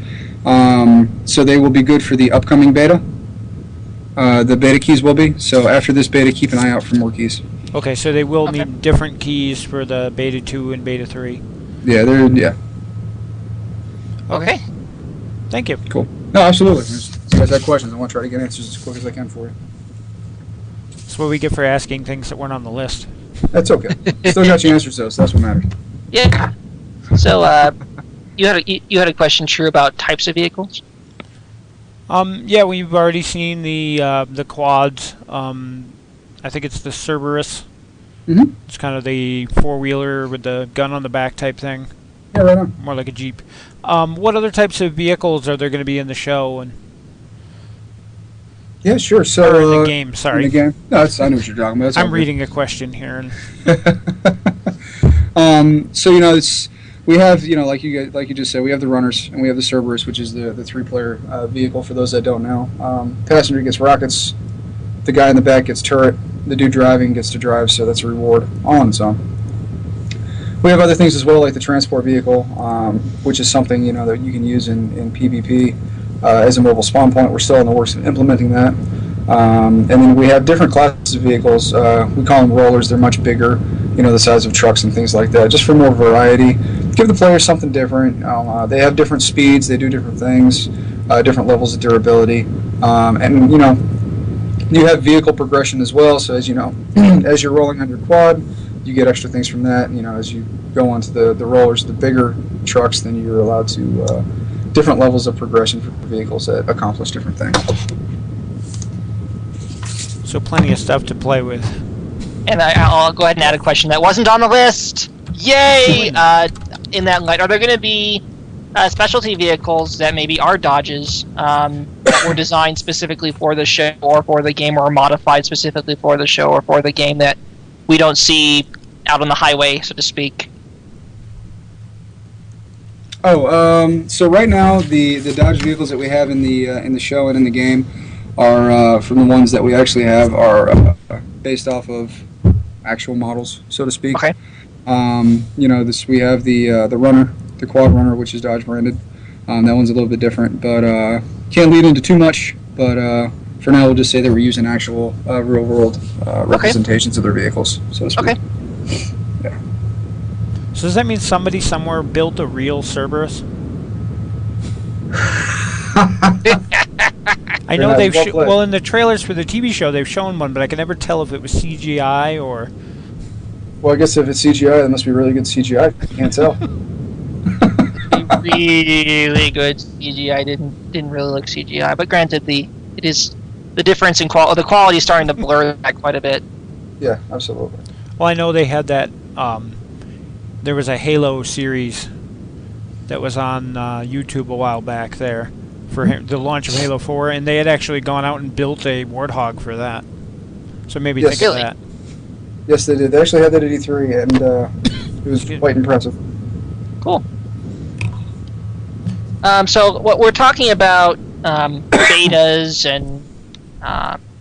So they will be good for the upcoming beta. The beta keys will be. So after this beta, keep an eye out for more keys. Okay, so they will need different keys for the Beta 2 and Beta 3. Yeah, yeah. Okay. Thank you. Cool. No, absolutely. If you guys have questions, I want to try to get answers as quick as I can for you. That's what we get for asking things that weren't on the list. That's okay. Still got your answers though, so that's what matters. Yeah. So, you had a question, True, about types of vehicles? Yeah, we've already seen the quads. I think it's the Cerberus. Mm-hmm. It's kind of the four-wheeler with the gun on the back type thing. Yeah, right on. More like a Jeep. What other types of vehicles are there going to be in the show? And Yeah, sure. So or in the game, sorry. In the game? No, I know what you're talking about. That's all I'm good. reading a question here. So we have, like you just said, we have the runners and we have the Cerberus, which is the three-player vehicle. For those that don't know, passenger gets rockets, the guy in the back gets turret, the dude driving gets to drive, so that's a reward all on its own. We have other things as well, like the transport vehicle, which is something that you can use in PvP as a mobile spawn point. We're still in the works of implementing that. And then we have different classes of vehicles. We call them rollers. They're much bigger, the size of trucks and things like that, just for more variety. Give the players something different. They have different speeds. They do different things, different levels of durability. And, you have vehicle progression as well. So as you know, as you're rolling on your quad, you get extra things from that. As you go onto the rollers, the bigger trucks, then you're allowed to different levels of progression for vehicles that accomplish different things. So plenty of stuff to play with. And I'll go ahead and add a question that wasn't on the list. Yay! In that light, are there going to be specialty vehicles that maybe are Dodges that were designed specifically for the show or for the game, or modified specifically for the show or for the game, that we don't see out on the highway, so to speak? So right now the Dodge vehicles that we have in the show and in the game are from the ones that we actually have are based off of actual models, so to speak. Okay. We have the runner, the quad runner, which is Dodge branded. That one's a little bit different, but can't lead into too much. But for now, we'll just say that we're using actual real world representations of their vehicles, so to speak. Okay. Yeah. So does that mean somebody somewhere built a real Cerberus? I know they've well, in the trailers for the TV show they've shown one, but I can never tell if it was CGI or. Well, I guess if it's CGI, that must be really good CGI. I can't tell. Really good CGI. Didn't really look CGI, but granted, it is the difference in quality. The quality is starting to blur that quite a bit. Yeah, absolutely. Well, I know they had that. There was a Halo series that was on YouTube a while back there for the launch of Halo 4, and they had actually gone out and built a Warthog for that. So maybe think of that. Yes, they did. They actually had that at E3, and it was quite impressive. Cool. So what we're talking about, betas and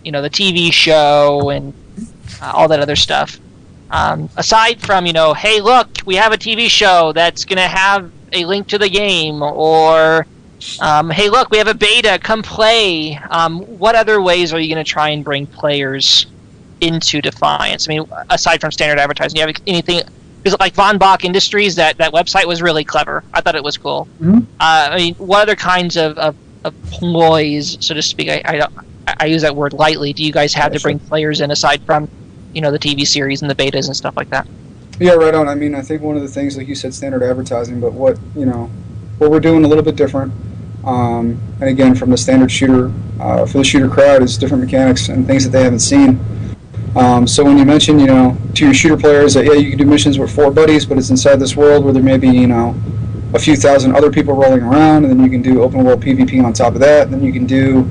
the TV show and all that other stuff. Aside from hey, look, we have a TV show that's going to have a link to the game, or hey, look, we have a beta, come play. What other ways are you going to try and bring players into Defiance? I mean, aside from standard advertising, do you have anything? Because like Von Bach Industries, that website was really clever. I thought it was cool. Mm-hmm. I mean, what other kinds of ploys, so to speak? I use that word lightly. Do you guys have to bring players in aside from the TV series and the betas and stuff like that? Yeah, right on. I mean, I think one of the things, like you said, standard advertising, but what we're doing a little bit different. And again, from the standard shooter, for the shooter crowd, is different mechanics and things that they haven't seen. So when you mention, to your shooter players that, yeah, you can do missions with 4 buddies, but it's inside this world where there may be, a few thousand other people rolling around, and then you can do open world PvP on top of that, and then you can do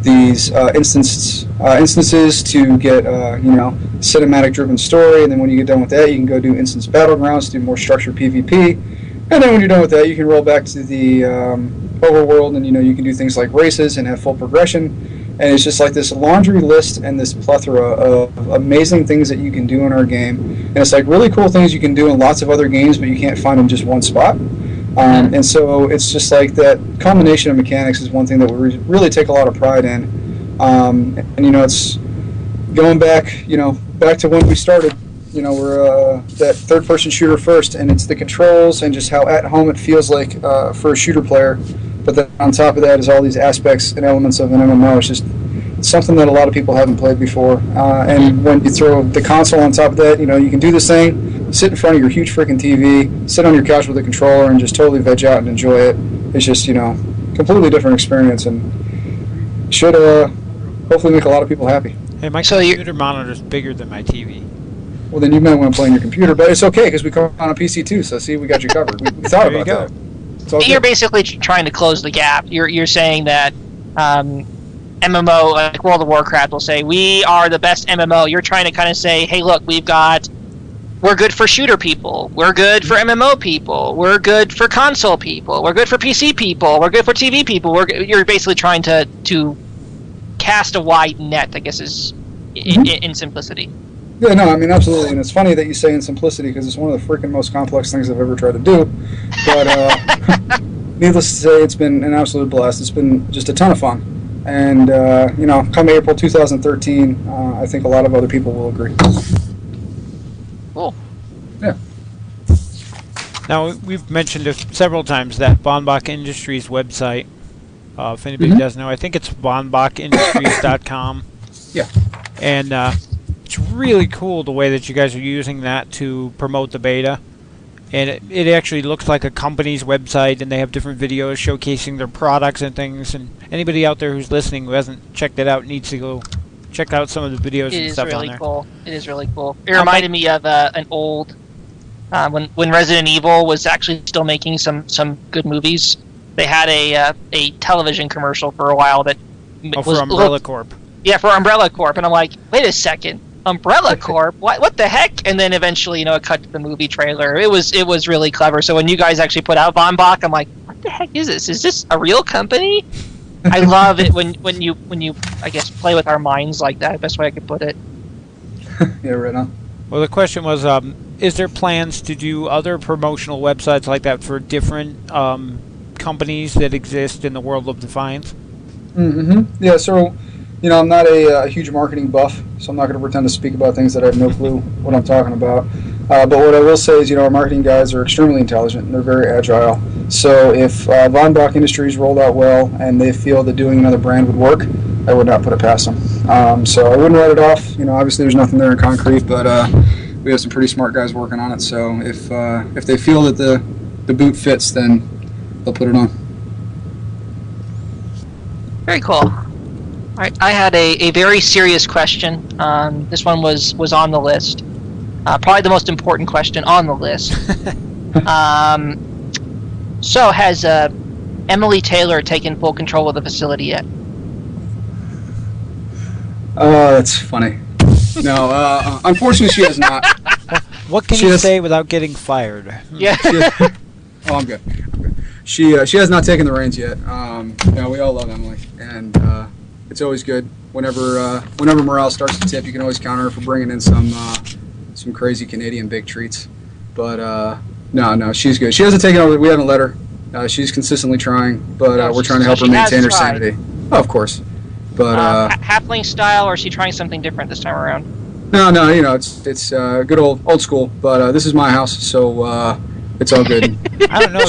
these instances to get cinematic-driven story, and then when you get done with that, you can go do instance battlegrounds to do more structured PvP, and then when you're done with that, you can roll back to the overworld, and you can do things like races and have full progression, and it's just like this laundry list and this plethora of amazing things that you can do in our game, and it's like really cool things you can do in lots of other games, but you can't find in just one spot. And so it's just like that combination of mechanics is one thing that we really take a lot of pride in. And it's going back, back to when we started. We're that third-person shooter first, and it's the controls and just how at home it feels like for a shooter player. But then on top of that is all these aspects and elements of an MMO. It's just something that a lot of people haven't played before. And when you throw the console on top of that, you can do this thing. Sit in front of your huge freaking TV, sit on your couch with a controller, and just totally veg out and enjoy it. It's just, completely different experience, and should hopefully make a lot of people happy. Hey, my computer monitor's bigger than my TV. Well, then you might want to play on your computer, but it's okay because we come on a PC too. So see, we got you covered. We thought about that. You're basically trying to close the gap. You're saying that MMO, like World of Warcraft, will say we are the best MMO. You're trying to kind of say, hey, look, we're good for shooter people. We're good for MMO people. We're good for console people. We're good for PC people. We're good for TV people. You're basically trying to cast a wide net, I guess, is in simplicity. Yeah, no, I mean, absolutely. And it's funny that you say in simplicity because it's one of the freaking most complex things I've ever tried to do. But needless to say, it's been an absolute blast. It's been just a ton of fun. And, come April 2013, I think a lot of other people will agree. Cool. Yeah. Now, we've mentioned it several times that Bonbach Industries website. If anybody doesn't know, I think it's bonbachindustries.com. Yeah. And it's really cool the way that you guys are using that to promote the beta. And it actually looks like a company's website, and they have different videos showcasing their products and things. And anybody out there who's listening who hasn't checked it out needs to go check out some of the videos and stuff on there. It is really cool. It reminded me of an old when Resident Evil was actually still making some good movies. They had a television commercial for a while that was for Umbrella Corp. Yeah, for Umbrella Corp, and I'm like, wait a second, Umbrella Corp? What the heck? And then eventually, it cut to the movie trailer. It was really clever. So when you guys actually put out Von Bach, I'm like, what the heck is this? Is this a real company? I love it when you I guess play with our minds like that. Best way I could put it. Yeah, right on. Well, the question was, is there plans to do other promotional websites like that for different companies that exist in the world of Defiance? Yeah, so, I'm not a huge marketing buff, so I'm not going to pretend to speak about things that I have no clue what I'm talking about. But what I will say is, our marketing guys are extremely intelligent and they're very agile. So if Von Bach Industries rolled out well and they feel that doing another brand would work, I would not put it past them. So I wouldn't write it off. Obviously there's nothing there in concrete, but we have some pretty smart guys working on it. So if they feel that the boot fits, then they'll put it on. Very cool. All right, I had a very serious question. This one was on the list. Probably the most important question on the list. So has Emily Taylor taken full control of the facility yet? Oh, that's funny. No, unfortunately she has not. What can you say without getting fired? Yeah. Oh, I'm good. She has not taken the reins yet. We all love Emily, and it's always good whenever morale starts to tip. You can always counter her for bringing in some crazy Canadian big treats. But no, she's good. She hasn't taken over. We haven't let her. She's consistently trying, but we're trying to help her maintain her sanity. Oh, of course. But halfling style, or is she trying something different this time around? No, it's good old school. But this is my house, so it's all good. I don't know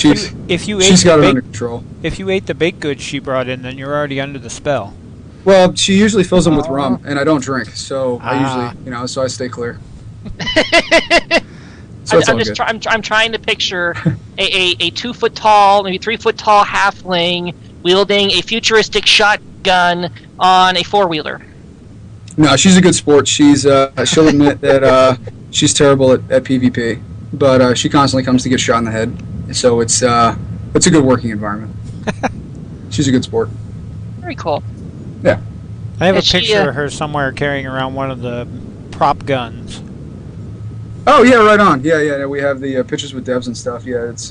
if you ate she's got it under control. If you ate the baked goods she brought in, then you're already under the spell. Well, she usually fills them with rum, and I don't drink, so I usually, so I stay clear. So I'm trying to picture a 2 foot tall, maybe 3 foot tall halfling wielding a futuristic shotgun on a 4-wheeler. No, she's a good sport. She'll admit that she's terrible at PvP, but she constantly comes to get shot in the head. So it's a good working environment. She's a good sport. Very cool. Yeah. I have a Is she, picture of her somewhere carrying around one of the prop guns. Oh yeah, right on. Yeah. We have the pictures with devs and stuff. Yeah, it's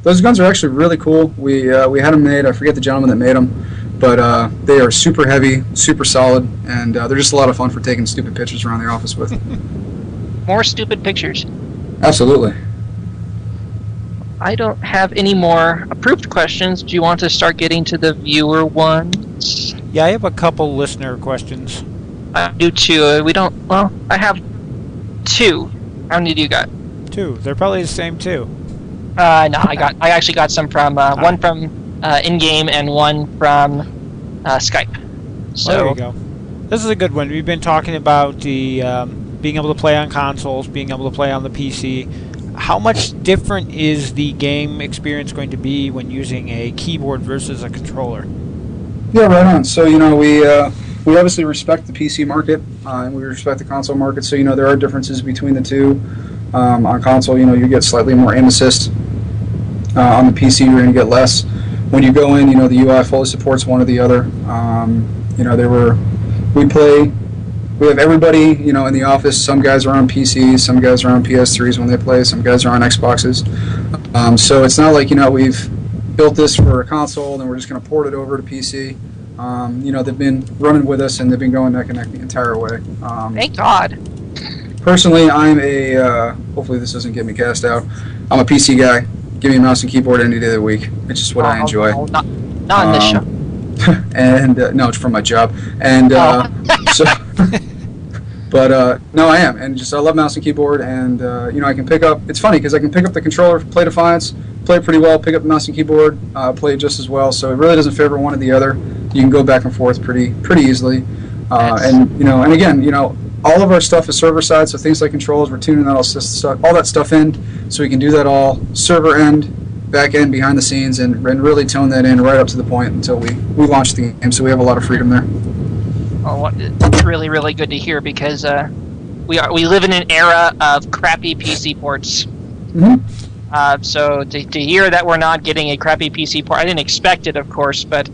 those guns are actually really cool. We had them made. I forget the gentleman that made them, but they are super heavy, super solid, and they're just a lot of fun for taking stupid pictures around the office with. More stupid pictures. Absolutely. I don't have any more approved questions. Do you want to start getting to the viewer ones? Yeah, I have a couple listener questions. I do too. I have 2. How many do you got? 2. They're probably the same too. No, I actually got some from one from in-game and one from Skype. So Well, there you go. This is a good one. We've been talking about the being able to play on consoles, being able to play on the PC. How much different is the game experience going to be when using a keyboard versus a controller? Yeah, right on. So we obviously respect the PC market and we respect the console market. So there are differences between the two. On console, you get slightly more aim assist. On the PC, you're going to get less. When you go in, the UI fully supports one or the other. We have everybody, in the office. Some guys are on PCs, some guys are on PS3s when they play, some guys are on Xboxes. So it's not like, we've built this for a console and we're just going to port it over to PC. They've been running with us and they've been going neck and neck the entire way. thank God. Personally, I'm hopefully this doesn't get me cast out, I'm a PC guy. Give me a mouse and keyboard any day of the week. It's just what I enjoy. No, not on this show. And no, it's from my job. And so, but no, I am, and just I love mouse and keyboard, and I can pick up. It's funny because I can pick up the controller, play Defiance, play it pretty well, pick up the mouse and keyboard, play it just as well. So it really doesn't favor one or the other. You can go back and forth pretty easily, and again, all of our stuff is server side, so things like controls, we're tuning all that stuff in, so we can do that all server end, back end, behind the scenes, and really tone that in right up to the point until we launch the game. So we have a lot of freedom there. Oh, it's really, really good to hear because we live in an era of crappy PC ports. Mm-hmm. So to hear that we're not getting a crappy PC port, I didn't expect it, of course, but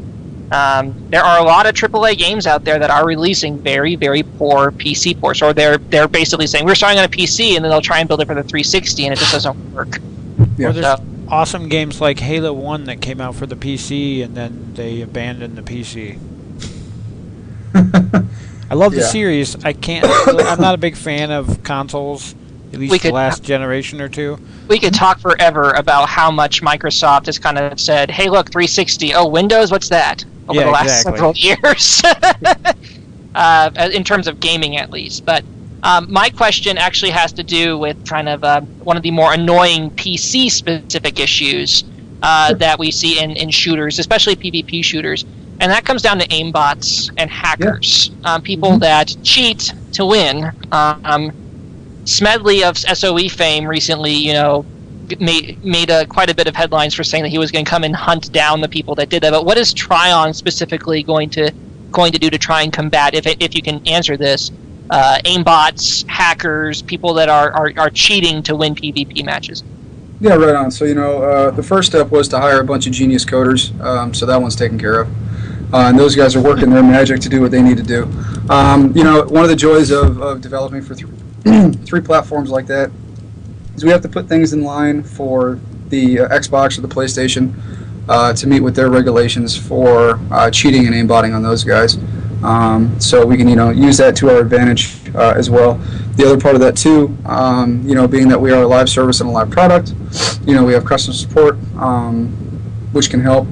there are a lot of AAA games out there that are releasing very, very poor PC ports, or they're basically saying we're starting on a PC and then they'll try and build it for the 360 and it just doesn't work. Yeah. Or there's awesome games like Halo 1 that came out for the PC and then they abandoned the PC. I love the series. I'm not a big fan of consoles, at least the last generation or two. We could talk forever about how much Microsoft has kind of said, hey, look, 360. Oh, Windows? What's that? Over the last several years. In terms of gaming, at least. But my question actually has to do with kind of one of the more annoying PC-specific issues that we see in shooters, especially PvP shooters. And that comes down to aimbots and hackers. People that cheat to win. Smedley of SOE fame recently, made quite a bit of headlines for saying that he was going to come and hunt down the people that did that. But what is Trion specifically going to do to try and combat, if you can answer this, aimbots, hackers, people that are cheating to win PvP matches? Yeah, right on. So the first step was to hire a bunch of genius coders. So that one's taken care of. And those guys are working their magic to do what they need to do. One of the joys of developing for three platforms like that is we have to put things in line for the Xbox or the PlayStation to meet with their regulations for cheating and aimbotting on those guys. So we can use that to our advantage as well. The other part of that too, being that we are a live service and a live product, we have customer support, which can help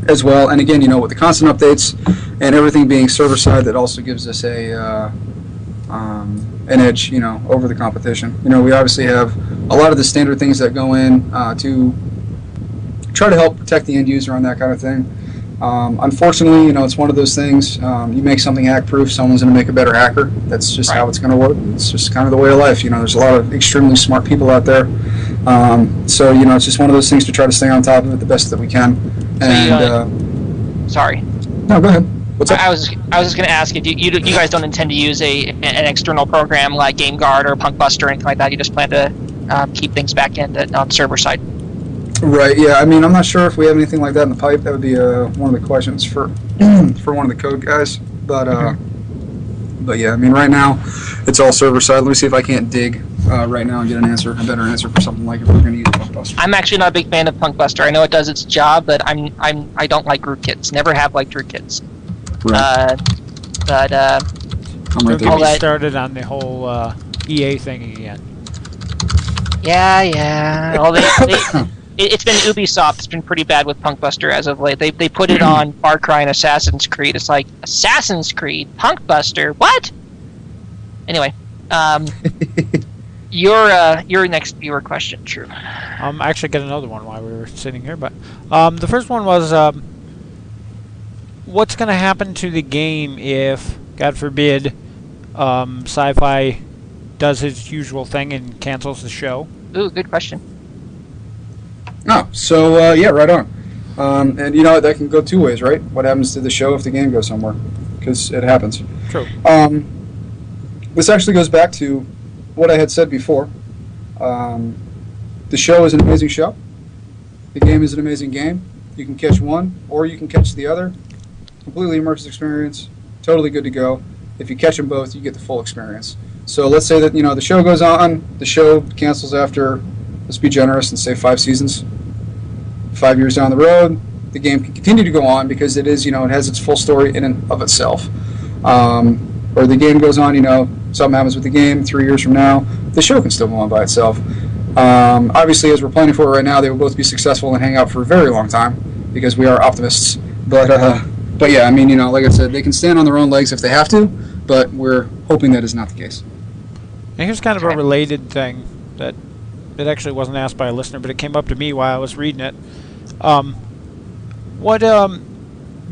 as well. And again, with the constant updates and everything being server side, that also gives us an edge, over the competition. We obviously have a lot of the standard things that go in to try to help protect the end user on that kind of thing. Unfortunately, it's one of those things. You make something hack-proof, someone's going to make a better hacker. That's just how it's going to work. It's just kind of the way of life. There's a lot of extremely smart people out there. So it's just one of those things to try to stay on top of it the best that we can. And sorry. No, go ahead. What's up? I was just going to ask if you guys don't intend to use an external program like GameGuard or Punkbuster or anything like that. You just plan to keep things back in on server side. Right. Yeah. I mean, I'm not sure if we have anything like that in the pipe. That would be one of the questions for for one of the code guys. But yeah, I mean, right now it's all server side. Let me see if I can't dig right now and get a better answer for something like if we're going to use Punkbuster. I'm actually not a big fan of Punkbuster. I know it does its job, but I don't like rootkits. Never have liked rootkits. Right. Don't get me started on the whole EA thing again. Yeah. Well, it's been Ubisoft. It's been pretty bad with Punkbuster as of late. They put it on Far Cry and Assassin's Creed. It's like Assassin's Creed, Punkbuster, what? Anyway, your next viewer question, True. I actually got another one while we were sitting here, but the first one was what's going to happen to the game if, God forbid, Sci-Fi does his usual thing and cancels the show? Ooh, good question. Oh, so yeah, right on. And you know that can go two ways, right? What happens to the show if the game goes somewhere? Because it happens. True. This actually goes back to what I had said before. The show is an amazing show. The game is an amazing game. You can catch one, or you can catch the other. Completely immersive experience. Totally good to go. If you catch them both, you get the full experience. So let's say that the show goes on. The show cancels after, let's be generous and say 5 seasons. 5 years down the road, the game can continue to go on because it is, it has its full story in and of itself. Or the game goes on, something happens with the game 3 years from now, the show can still go on by itself. Obviously, as we're planning for it right now, they will both be successful and hang out for a very long time because we are optimists. But yeah, I mean, like I said, they can stand on their own legs if they have to, but we're hoping that is not the case. And here's kind of a related thing that it actually wasn't asked by a listener, but it came up to me while I was reading it.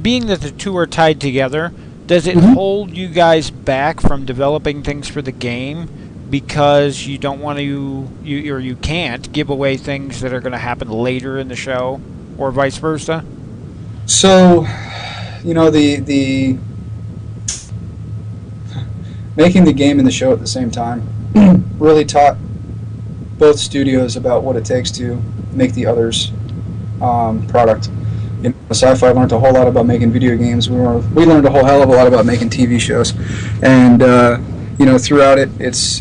Being that the two are tied together, does it hold you guys back from developing things for the game because you don't want to, or you can't give away things that are going to happen later in the show, or vice versa? So, the making the game and the show at the same time really taught both studios about what it takes to make the other's product. Sci-Fi learned a whole lot about making video games. We learned a whole hell of a lot about making TV shows, and throughout it, it's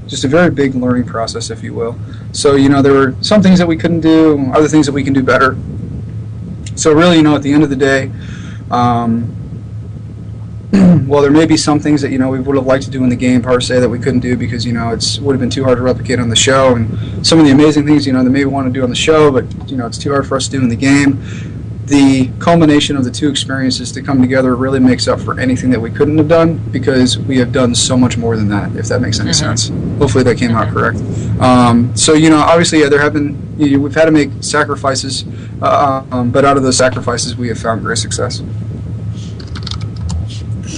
just a very big learning process, if you will. So there were some things that we couldn't do, other things that we can do better. So really, at the end of the day, well, there may be some things that we would have liked to do in the game per se that we couldn't do because it would have been too hard to replicate on the show, and some of the amazing things they may want to do on the show, but it's too hard for us to do in the game. The culmination of the two experiences to come together really makes up for anything that we couldn't have done because we have done so much more than that. If that makes any sense. Hopefully that came out correct. So obviously, yeah, there have been we've had to make sacrifices, but out of those sacrifices, we have found great success.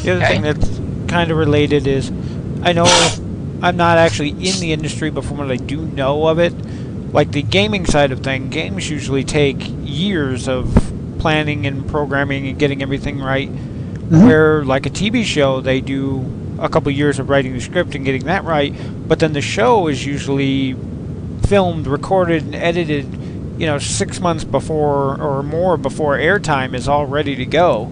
The other thing that's kind of related is, I know I'm not actually in the industry, but from what I do know of it, like the gaming side of things, games usually take years of planning and programming and getting everything right, where like a TV show, they do a couple years of writing the script and getting that right, but then the show is usually filmed, recorded, and edited, 6 months before or more before airtime is all ready to go.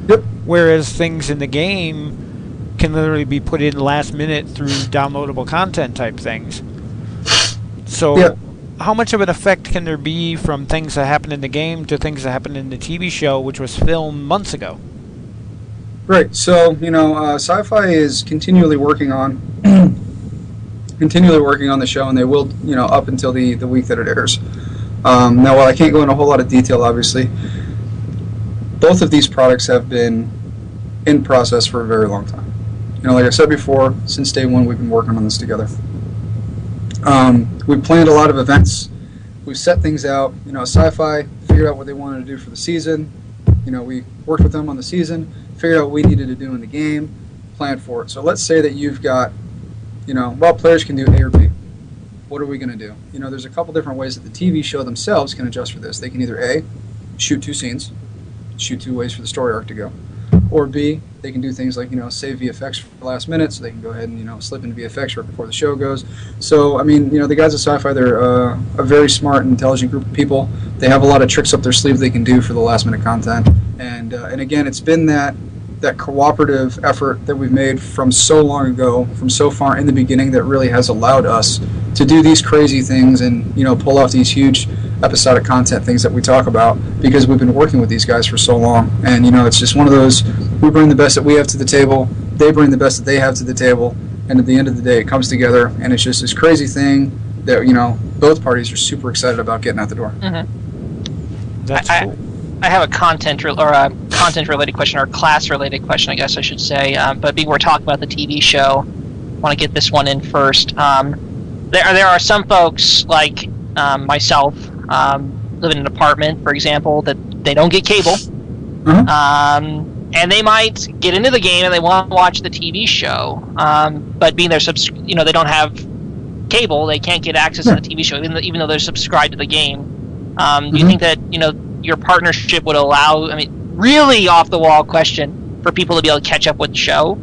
Yep. Whereas things in the game can literally be put in last minute through downloadable content type things. So how much of an effect can there be from things that happen in the game to things that happen in the TV show, which was filmed months ago? Right. So, Sci-Fi is continually working on the show, and they will, up until the week that it airs. Now, while I can't go into a whole lot of detail, obviously, both of these products have been in process for a very long time. Like I said before, since day one, we've been working on this together. We've planned a lot of events. We've set things out. Sci-Fi figured out what they wanted to do for the season. We worked with them on the season, figured out what we needed to do in the game, planned for it. So let's say that you've got, well, players can do A or B. What are we going to do? There's a couple different ways that the TV show themselves can adjust for this. They can either A, shoot 2 scenes, shoot 2 ways for the story arc to go. Or B, they can do things like, save VFX for the last minute, so they can go ahead and, slip into VFX right before the show goes. So, I mean, the guys at Sci-Fi, they're a very smart and intelligent group of people. They have a lot of tricks up their sleeve they can do for the last minute content. And again, it's been that cooperative effort that we've made from so long ago, from so far in the beginning, that really has allowed us to do these crazy things and, pull off these huge episodic content things that we talk about, because we've been working with these guys for so long. And it's just one of those, we bring the best that we have to the table, they bring the best that they have to the table, and at the end of the day it comes together, and it's just this crazy thing that both parties are super excited about getting out the door. That's cool. I have a content related question, or class related question, I guess I should say. But being we're talking about the TV show, I want to get this one in first. There are some folks like myself, live in an apartment, for example, that they don't get cable, and they might get into the game and they want to watch the TV show, but being they don't have cable, they can't get access to the TV show, even though they're subscribed to the game. Do you think that your partnership would allow? I mean, really off the wall question for people to be able to catch up with the show.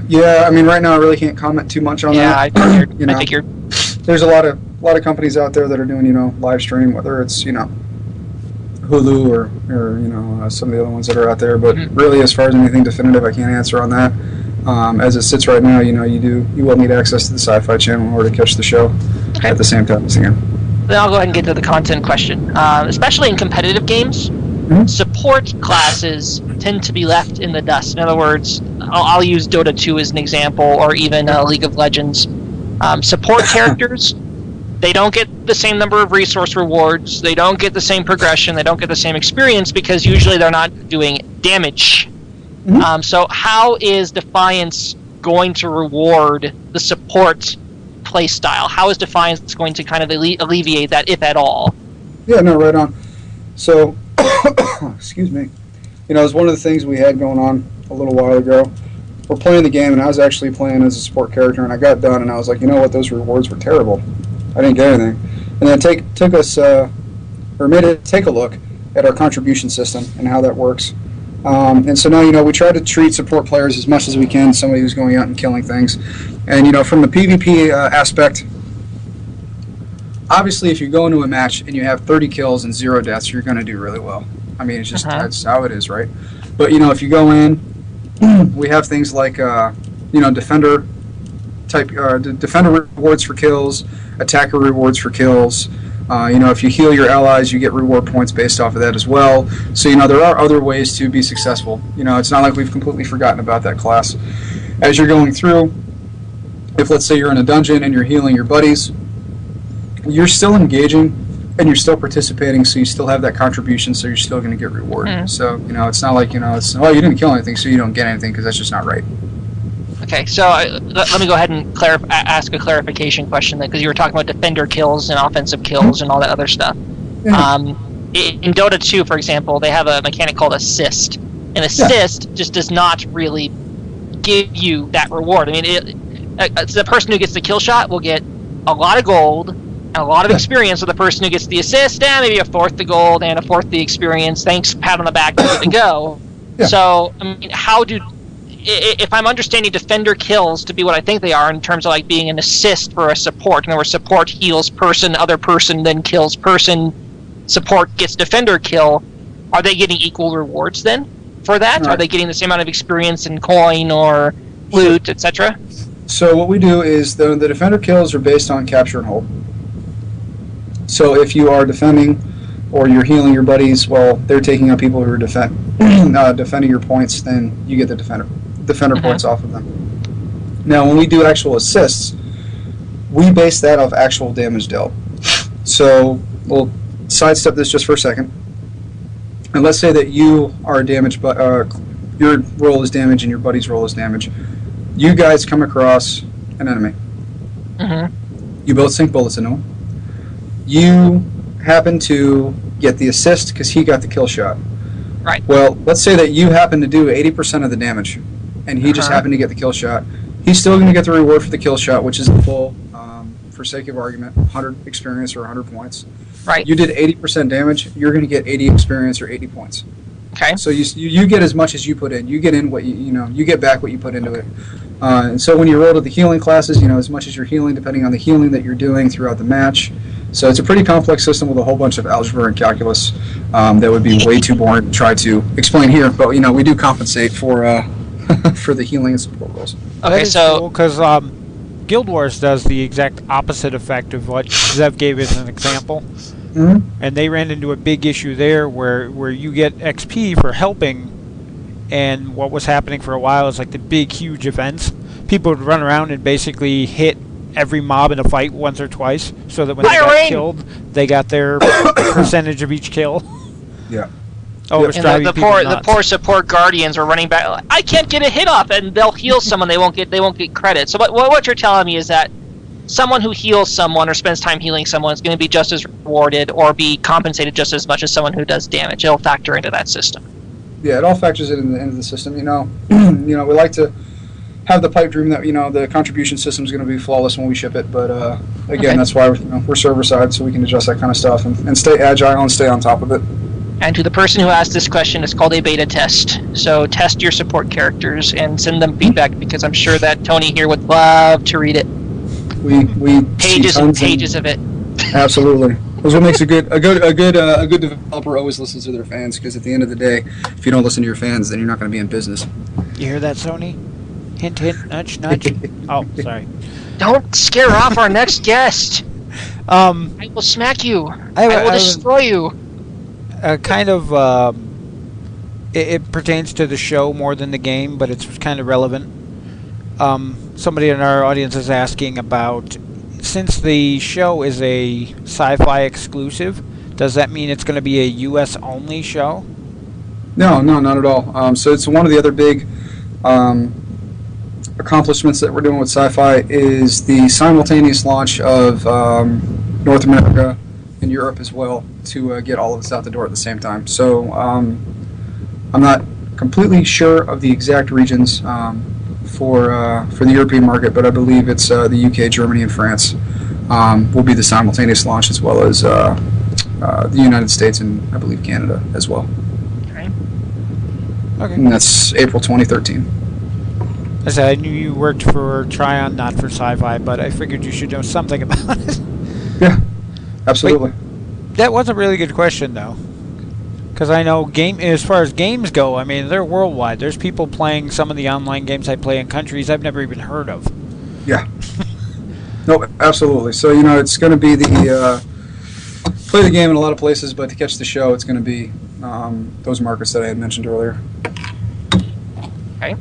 Yeah, I mean, right now I really can't comment too much on that. Yeah, I figured. There's a lot of companies out there that are doing live stream, whether it's Hulu or some of the other ones that are out there. But really, as far as anything definitive, I can't answer on that. As it sits right now, you will need access to the Sci-Fi channel in order to catch the show at the same time as the game. Then I'll go ahead and get to the content question. Especially in competitive games, support classes tend to be left in the dust. In other words, I'll use Dota 2 as an example, or even League of Legends. Support characters, they don't get the same number of resource rewards, they don't get the same progression, they don't get the same experience, because usually they're not doing damage. So how is Defiance going to reward the support playstyle? How is Defiance going to kind of alleviate that, if at all? Yeah, no, right on. So, excuse me. It was one of the things we had going on a little while ago. We're playing the game, and I was actually playing as a support character, and I got done, and I was like, you know what, those rewards were terrible. I didn't get anything. And then took us, made it take a look at our contribution system and how that works. And so now, we try to treat support players as much as we can, somebody who's going out and killing things. And, from the PvP aspect, obviously if you go into a match and you have 30 kills and 0 deaths, you're going to do really well. I mean, it's just that's how it is, right? But, if you go in, we have things like, defender rewards for kills, attacker rewards for kills. If you heal your allies, you get reward points based off of that as well. So, there are other ways to be successful. It's not like we've completely forgotten about that class. As you're going through, if let's say you're in a dungeon and you're healing your buddies, you're still engaging and you're still participating, so you still have that contribution, so you're still going to get reward. So, it's not like, it's, you didn't kill anything, so you don't get anything, because that's just not right. Okay, so let me go ahead and ask a clarification question, because you were talking about defender kills and offensive kills and all that other stuff. Yeah. In Dota 2, for example, they have a mechanic called assist. And assist just does not really give you that reward. I mean, it's the person who gets the kill shot will get a lot of gold and a lot of experience, so the person who gets the assist, maybe a fourth the gold and a fourth the experience. Thanks, pat on the back, good to go. Yeah. So, I mean, if I'm understanding defender kills to be what I think they are in terms of like being an assist for a support, in other words, support heals person, other person then kills person, support gets defender kill, are they getting equal rewards then for that? Right. Are they getting the same amount of experience in coin or loot, etc.? So what we do is the defender kills are based on capture and hold. So if you are defending or you're healing your buddies, well, they're taking out people who are defending your points, then you get the defender points off of them. Now, when we do actual assists, we base that off actual damage dealt. So we'll sidestep this just for a second. And let's say that you are damaged, but your roll is damage and your buddy's roll is damage. You guys come across an enemy. You both sink bullets into him. You happen to get the assist because he got the kill shot. Right. Well, let's say that you happen to do 80% of the damage, and he just happened to get the kill shot. He's still going to get the reward for the kill shot, which is the full, for sake of argument, 100 experience or 100 points. Right. You did 80% damage, you're going to get 80 experience or 80 points. Okay. So you get as much as you put in. You get in what you get back what you put into it. And so when you roll to the healing classes, as much as you're healing, depending on the healing that you're doing throughout the match. So it's a pretty complex system with a whole bunch of algebra and calculus that would be way too boring to try to explain here. But we do compensate for for the healing and support rolls. Okay, so because Guild Wars does the exact opposite effect of what Zev gave as an example. Mm-hmm. And they ran into a big issue there where you get XP for helping, and what was happening for a while is like the big, huge events. People would run around and basically hit every mob in a fight once or twice, so that when they got killed, they got their percentage of each kill. Yeah. Oh, it was driving the people poor nuts. the poor support guardians were running back. I can't get a hit off, and they'll heal someone. They won't get credit. So what you're telling me is that someone who heals someone or spends time healing someone is going to be just as rewarded or be compensated just as much as someone who does damage. It'll factor into that system. Yeah, it all factors into the system. We like to have the pipe dream that the contribution system is going to be flawless when we ship it. But again, that's why we're server side, so we can adjust that kind of stuff and stay agile and stay on top of it. And to the person who asked this question, it's called a beta test. So test your support characters and send them feedback, because I'm sure that Tony here would love to read it. We pages and pages of it. Absolutely. That's what makes a good developer always listens to their fans, because at the end of the day, if you don't listen to your fans, then you're not going to be in business. You hear that, Sony? Hint, hint, nudge, nudge. Oh, sorry. Don't scare off our next guest. I will smack you. I will destroy you. It pertains to the show more than the game, but it's kind of relevant. Somebody in our audience is asking about, since the show is a sci-fi exclusive, does that mean it's going to be a U.S. only show? No, not at all. So it's one of the other big accomplishments that we're doing with sci-fi is the simultaneous launch of North America and Europe as well, to get all of us out the door at the same time. So I'm not completely sure of the exact regions for the European market, but I believe it's the UK, Germany, and France will be the simultaneous launch, as well as the United States and I believe Canada as well. Okay. And that's April 2013. I said I knew you worked for Trion, not for Sci-Fi, but I figured you should know something about it. Yeah, absolutely. Wait, that was a really good question, though. Because I know as far as games go, I mean, they're worldwide. There's people playing some of the online games I play in countries I've never even heard of. Yeah. No, absolutely. So, it's going to be play the game in a lot of places, but to catch the show, it's going to be those markets that I had mentioned earlier. Okay.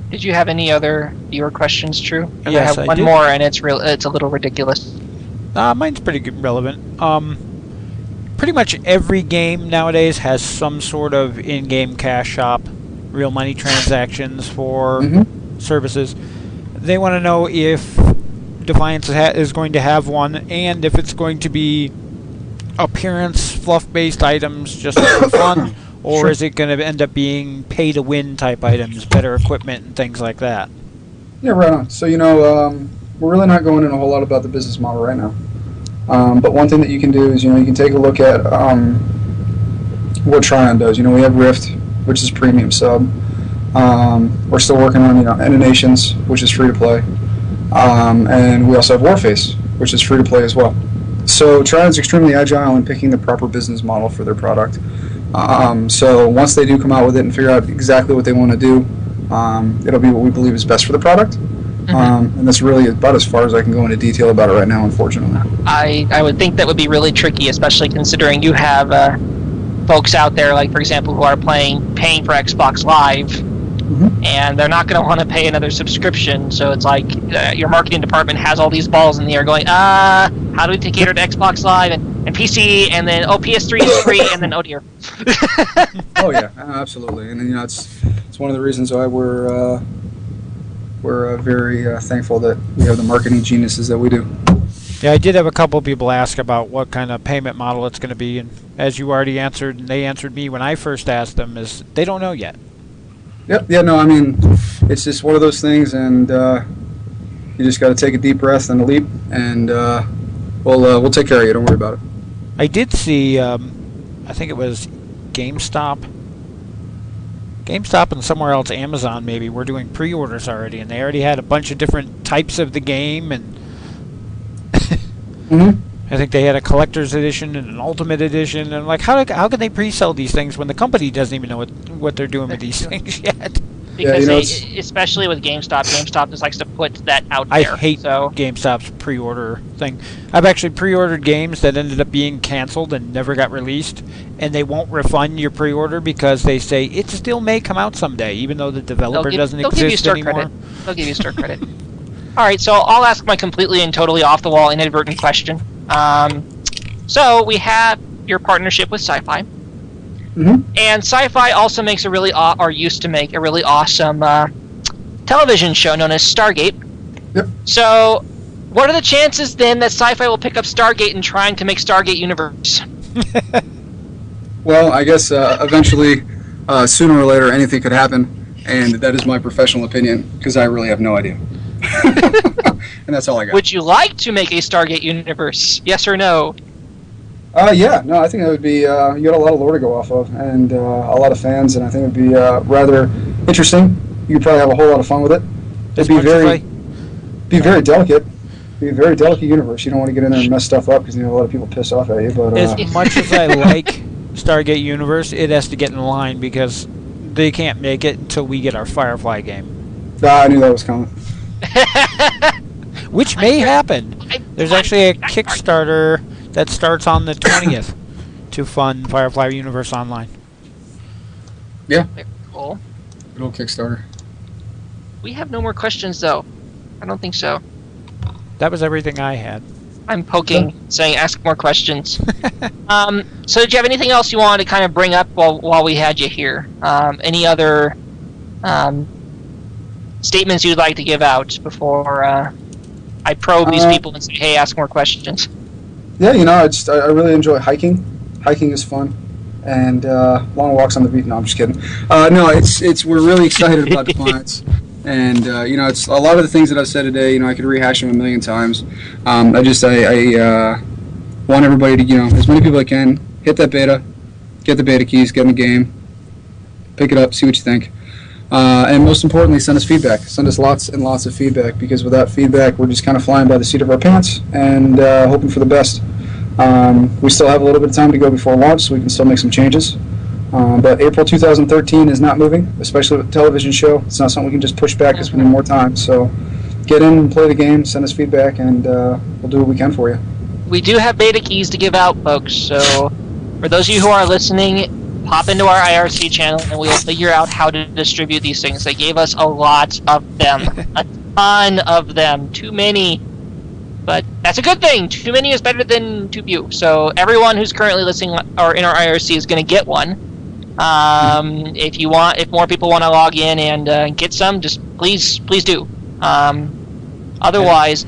Did you have any other viewer questions, True? Yes, I have one more, and it's a little ridiculous. Mine's pretty good, relevant. Pretty much every game nowadays has some sort of in-game cash shop, real money transactions for services. They want to know if Defiance is going to have one, and if it's going to be appearance, fluff-based items just for fun, or is it going to end up being pay-to-win type items, better equipment, and things like that? Yeah, right on. So, we're really not going in a whole lot about the business model right now. But one thing that you can do is, you can take a look at what Trion does. We have Rift, which is premium sub. We're still working on, Emanations, which is free to play. And we also have Warface, which is free to play as well. So Trion's extremely agile in picking the proper business model for their product. So once they do come out with it and figure out exactly what they want to do, it'll be what we believe is best for the product. And that's really about as far as I can go into detail about it right now, unfortunately. I would think that would be really tricky, especially considering you have folks out there, like, for example, who are paying for Xbox Live, and they're not going to want to pay another subscription. So it's like your marketing department has all these balls in the air going, how do we take cater to Xbox Live and PC, and then, PS3 is free, and then, oh dear. Oh, yeah, absolutely. And, it's one of the reasons why we're very thankful that we have the marketing geniuses that we do. Yeah, I did have a couple people ask about what kind of payment model it's going to be, and as you already answered, and they answered me when I first asked them, is they don't know yet. Yep. Yeah. No. I mean, it's just one of those things, and you just got to take a deep breath and a leap, and we'll take care of you. Don't worry about it. I did see, I think it was GameStop. GameStop and somewhere else, Amazon maybe, were doing pre-orders already, and they already had a bunch of different types of the game, and I think they had a collector's edition and an ultimate edition, and like, how can they pre-sell these things when the company doesn't even know what they're doing with these things yet? Because especially with GameStop just likes to put that out there. I hate GameStop's pre-order thing. I've actually pre-ordered games that ended up being canceled and never got released, and they won't refund your pre-order because they say it still may come out someday, even though the developer doesn't exist anymore. They'll give you store credit. All right, so I'll ask my completely and totally off-the-wall inadvertent question. So we have your partnership with Sci-Fi. And Sci-Fi also makes a really, or used to make a really awesome television show known as Stargate. Yep. So, what are the chances then that Sci-Fi will pick up Stargate and trying to make Stargate Universe? Well, I guess eventually, sooner or later, anything could happen, and that is my professional opinion because I really have no idea. And that's all I got. Would you like to make a Stargate Universe? Yes or no? Yeah, no, I think that would be, you got a lot of lore to go off of, and a lot of fans, and I think it would be rather interesting. You could probably have a whole lot of fun with it. It'd be very delicate. Be a very delicate universe. You don't want to get in there and mess stuff up because a lot of people piss off at you. But as much as I like Stargate Universe, it has to get in line because they can't make it until we get our Firefly game. I knew that was coming. Which may happen. There's actually a Kickstarter that starts on the 20th to fund Firefly Universe Online. Yeah. Cool. Good old Kickstarter. We have no more questions, though. I don't think so. That was everything I had. I'm poking, saying ask more questions. So did you have anything else you wanted to kind of bring up while we had you here? Any other statements you'd like to give out before I probe these people and say, hey, ask more questions? Yeah, I really enjoy hiking. Hiking is fun, and long walks on the beach. No, I'm just kidding. No, we're really excited about Defiance, and it's a lot of the things that I've said today. I could rehash them a million times. I want everybody to, as many people as can hit that beta, get the beta keys, get in the game, pick it up, see what you think. And most importantly, send us feedback. Send us lots and lots of feedback, because without feedback, we're just kind of flying by the seat of our pants and hoping for the best. We still have a little bit of time to go before launch, so we can still make some changes. But April 2013 is not moving, especially with the television show. It's not something we can just push back because we need more time. So get in and play the game, send us feedback, and we'll do what we can for you. We do have beta keys to give out, folks, so for those of you who are listening, pop into our IRC channel and we'll figure out how to distribute these things. They gave us a lot of them. A ton of them. Too many. But that's a good thing. Too many is better than too few. So everyone who's currently listening or in our IRC is going to get one. If more people want to log in and get some, just please do. Otherwise,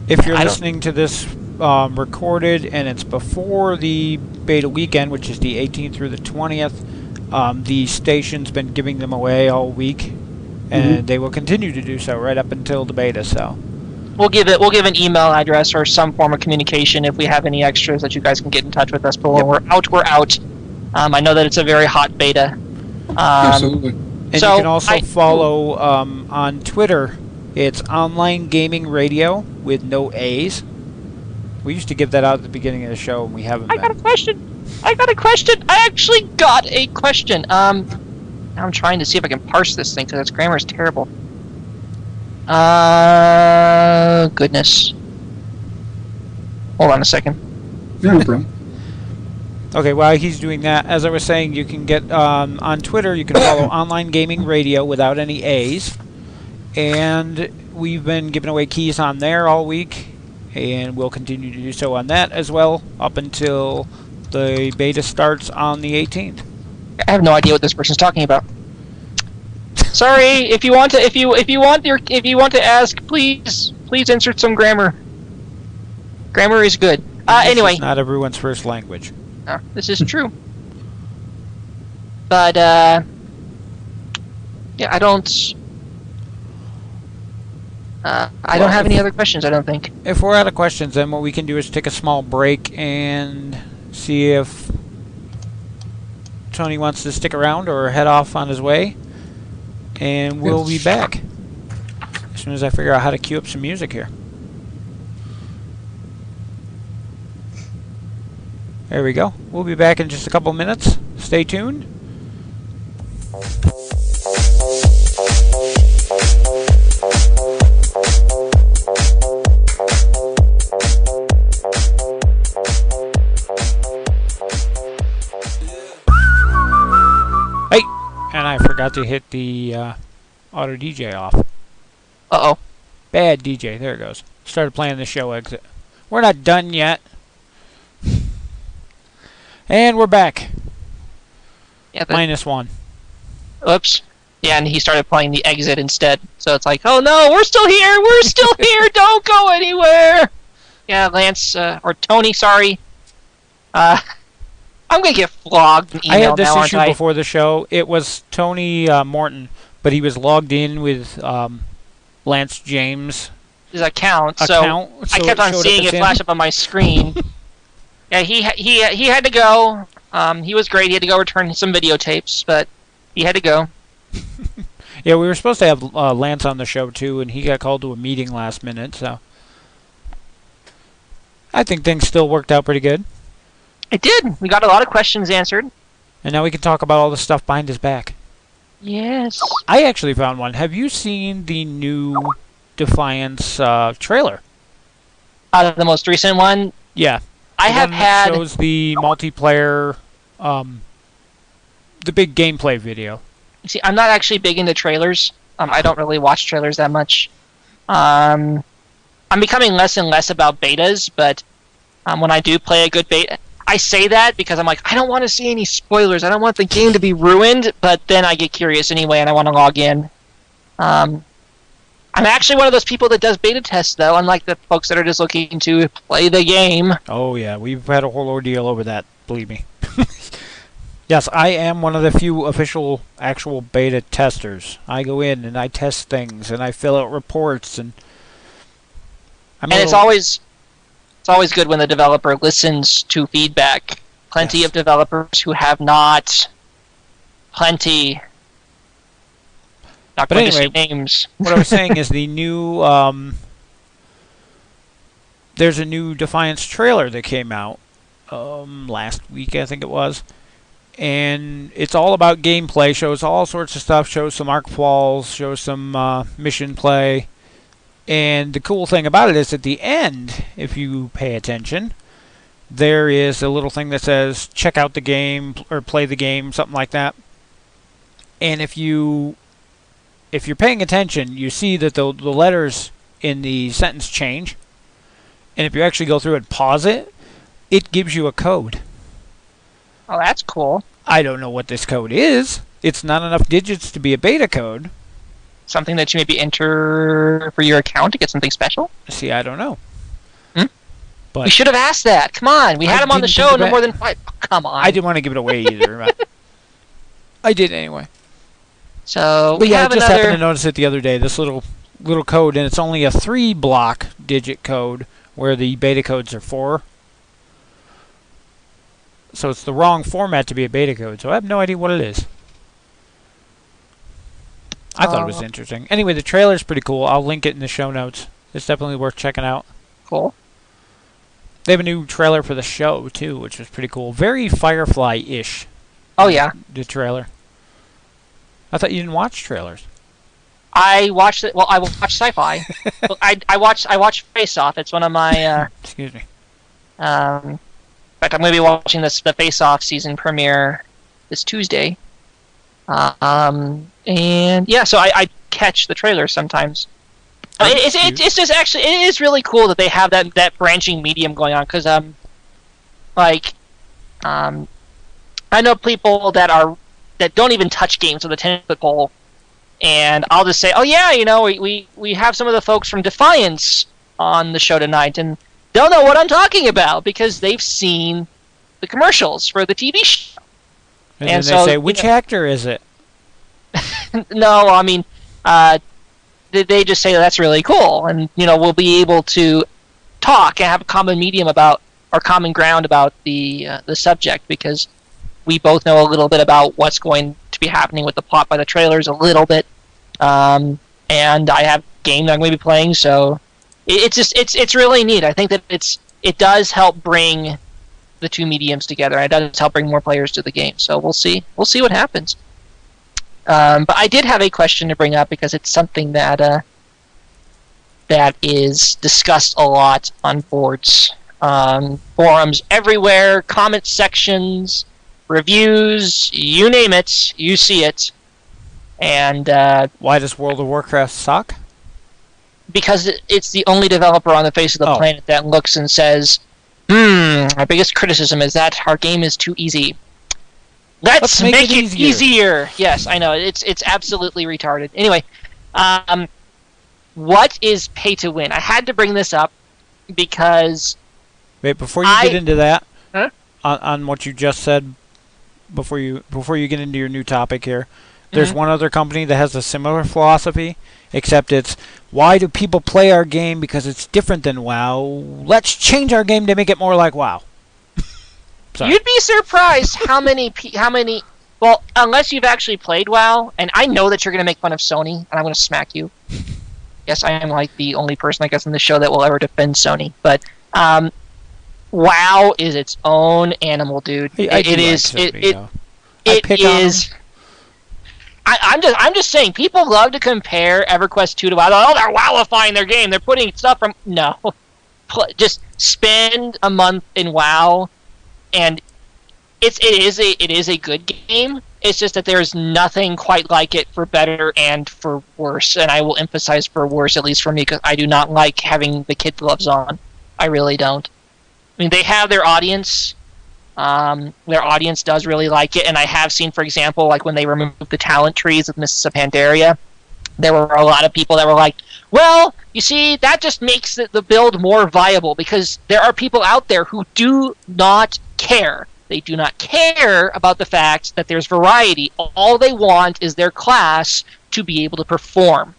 if you're listening to this recorded and it's before the beta weekend, which is the 18th through the 20th, the station's been giving them away all week, and they will continue to do so right up until the beta. So we'll give an email address or some form of communication if we have any extras that you guys can get in touch with us. But when we're out. I know that it's a very hot beta. Absolutely. And so you can also follow on Twitter. It's Online Gaming Radio with no A's. We used to give that out at the beginning of the show, and we haven't. I got a question. I actually got a question. Now I'm trying to see if I can parse this thing because its grammar is terrible. Goodness. Hold on a second. Yeah, no problem. Okay, while he's doing that, as I was saying, you can get on Twitter, you can follow Online Gaming Radio without any A's. And we've been giving away keys on there all week, and we'll continue to do so on that as well up until the beta starts on the 18th. I have no idea what this person's talking about. Sorry, if you want to ask, please insert some grammar. Grammar is good. Anyway, it's not everyone's first language. This is true. But yeah, I don't have any other questions, I don't think. If we're out of questions, then what we can do is take a small break and see if Tony wants to stick around or head off on his way. And we'll be back as soon as I figure out how to cue up some music here. There we go. We'll be back in just a couple minutes. Stay tuned. Hey! And I forgot to hit the auto DJ off. Uh-oh. Bad DJ. There it goes. Started playing the show exit. We're not done yet. And we're back. Yeah, -1. Oops. Yeah, and he started playing the exit instead. So it's like, oh no, we're still here! We're still here! Don't go anywhere! Yeah, Lance, or Tony, sorry. I'm gonna get flogged in email I had this now, issue aren't I? before the show. It was Tony Morton, but he was logged in with Lance James' His account, account. so I kept on seeing it flash up on my screen. Yeah, he had to go. He was great. He had to go return some videotapes, but he had to go. Yeah, we were supposed to have Lance on the show too, and he got called to a meeting last minute. So I think things still worked out pretty good. It did. We got a lot of questions answered. And now we can talk about all the stuff behind his back. Yes. I actually found one. Have you seen the new Defiance trailer? The most recent one. Yeah. I have had. Shows the multiplayer, the big gameplay video. See, I'm not actually big into trailers. I don't really watch trailers that much. I'm becoming less and less about betas, but when I do play a good beta, I say that because I'm like, I don't want to see any spoilers. I don't want the game to be ruined, but then I get curious anyway, and I want to log in. I'm actually one of those people that does beta tests, though, unlike the folks that are just looking to play the game. Oh, yeah. We've had a whole ordeal over that, believe me. Yes, I am one of the few official, actual beta testers. I go in and I test things, and I fill out reports, and... It's always good when the developer listens to feedback. Plenty of developers who have not. Plenty. Not But going anyway, to say names. What I was saying is the new... there's a new Defiance trailer that came out last week, I think it was. And it's all about gameplay, shows all sorts of stuff, shows some arc falls, shows some mission play. And the cool thing about it is at the end, if you pay attention, there is a little thing that says check out the game or play the game, something like that. And if you're paying attention, you see that the letters in the sentence change. And if you actually go through and pause it, it gives you a code. Oh, that's cool. I don't know what this code is. It's not enough digits to be a beta code. Something that you maybe enter for your account to get something special? See, I don't know. But we should have asked that. Come on. We had him on the didn't show think no of more it. than 5. Oh, come on. I didn't want to give it away either. But I did anyway. So But we yeah, I have just another... happened to notice it the other day. This little code, and it's only a 3-block digit code, where the beta codes are 4. So it's the wrong format to be a beta code. So I have no idea what it is. I thought it was interesting. Anyway, the trailer's pretty cool. I'll link it in the show notes. It's definitely worth checking out. Cool. They have a new trailer for the show, too, which was pretty cool. Very Firefly-ish. Oh, yeah. The trailer. I thought you didn't watch trailers. I watched it. Well, I watch sci-fi. I watch Face Off. It's one of my. Excuse me. In fact, I'm going to be watching the Face Off season premiere this Tuesday. And yeah, so I catch the trailers sometimes. It's just actually it is really cool that they have that branching medium going on because I know people that don't even touch games with a 10-foot pole. And I'll just say, oh yeah, we have some of the folks from Defiance on the show tonight, and they'll know what I'm talking about because they've seen the commercials for the TV show. And then they say, which actor is it? No, I mean, they just say that's really cool, and we'll be able to talk and have a common medium about or common ground about the subject because we both know a little bit about what's going to be happening with the plot by the trailers a little bit. And I have game that I'm going to be playing, so it's really neat. I think that it does help bring the two mediums together. It does help bring more players to the game. So we'll see what happens. But I did have a question to bring up because it's something that is discussed a lot on boards, forums everywhere, comment sections, reviews, you name it, you see it. And why does World of Warcraft suck? Because it's the only developer on the face of the planet that looks and says, our biggest criticism is that our game is too easy. Let's make it easier. Yes, I know. It's absolutely retarded. Anyway, what is pay to win? I had to bring this up because... Wait, before you get into that, Huh? on what you just said, before you get into your new topic here, there's one other company that has a similar philosophy, except it's, why do people play our game? Because it's different than WoW. Let's change our game to make it more like WoW. You'd be surprised how many... Well, unless you've actually played WoW, and I know that you're going to make fun of Sony, and I'm going to smack you. Yes, I am like the only person, I guess, in the show that will ever defend Sony. But WoW is its own animal, dude. I'm just saying, people love to compare EverQuest 2 to WoW. Oh, they're WoWifying their game. They're putting stuff from... No. Just spend a month in WoW, and it is a good game. It's just that there's nothing quite like it for better and for worse. And I will emphasize for worse, at least for me, because I do not like having the kid gloves on. I really don't. I mean, they have their audience. Their audience does really like it, and I have seen, for example, like when they removed the talent trees with Mists of Pandaria, there were a lot of people that were like, well, you see, that just makes the build more viable, because there are people out there who do not care. They do not care about the fact that there's variety. All they want is their class to be able to perform.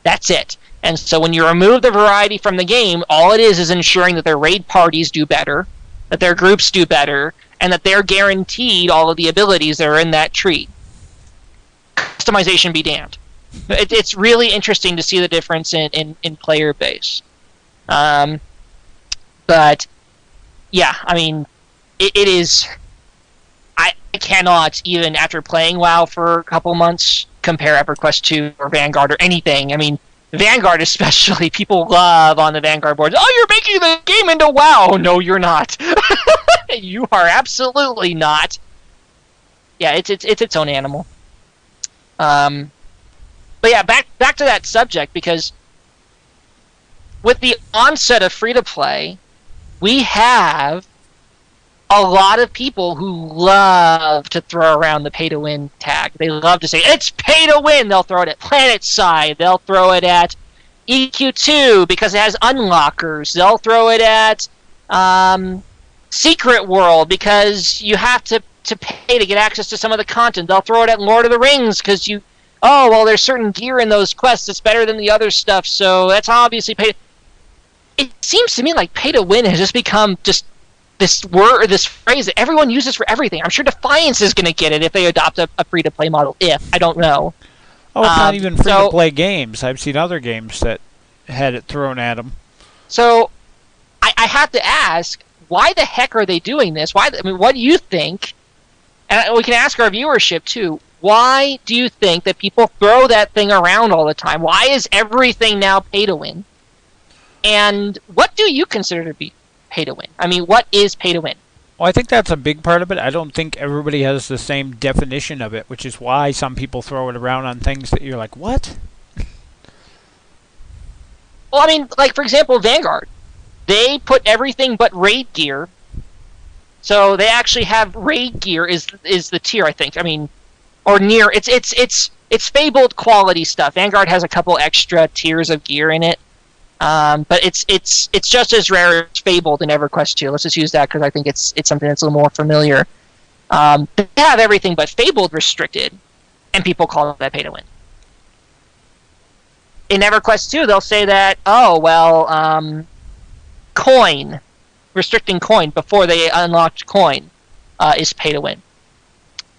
That's it. And so when you remove the variety from the game, all it is ensuring that their raid parties do better, that their groups do better, and that they're guaranteed all of the abilities that are in that tree. Customization be damned. It's really interesting to see the difference in player base. But, yeah, I mean, it is... I cannot, even after playing WoW for a couple months, compare EverQuest 2 or Vanguard or anything. I mean, Vanguard especially, people love on the Vanguard boards, oh, you're making the game into WoW! No, you're not. You are absolutely not. Yeah, it's its own animal. But yeah, back to that subject, because with the onset of free-to-play, we have a lot of people who love to throw around the pay-to-win tag. They love to say, it's pay-to-win! They'll throw it at PlanetSide. They'll throw it at EQ2 because it has unlockers. They'll throw it at Secret World because you have to pay to get access to some of the content. They'll throw it at Lord of the Rings because there's certain gear in those quests that's better than the other stuff, so that's obviously pay. It seems to me like pay-to-win has just become just this word or this phrase that everyone uses for everything. I'm sure Defiance is going to get it if they adopt a free-to-play model. I don't know. Oh, it's not even free-to-play games. I've seen other games that had it thrown at them. So, I have to ask, why the heck are they doing this? What do you think? And we can ask our viewership, too. Why do you think that people throw that thing around all the time? Why is everything now pay-to-win? And what do you consider to be pay-to-win? I mean, what is pay-to-win? Well, I think that's a big part of it. I don't think everybody has the same definition of it, which is why some people throw it around on things that you're like, what? Well, I mean, like, for example, Vanguard. They put everything but raid gear. So they actually have raid gear is the tier, I think. I mean, or near. It's fabled quality stuff. Vanguard has a couple extra tiers of gear in it. But it's just as rare as fabled in EverQuest 2. Let's just use that because I think it's something that's a little more familiar. They have everything but fabled restricted, and people call that pay to win. In EverQuest 2, they'll say that, coin, restricting coin before they unlocked coin, is pay to win.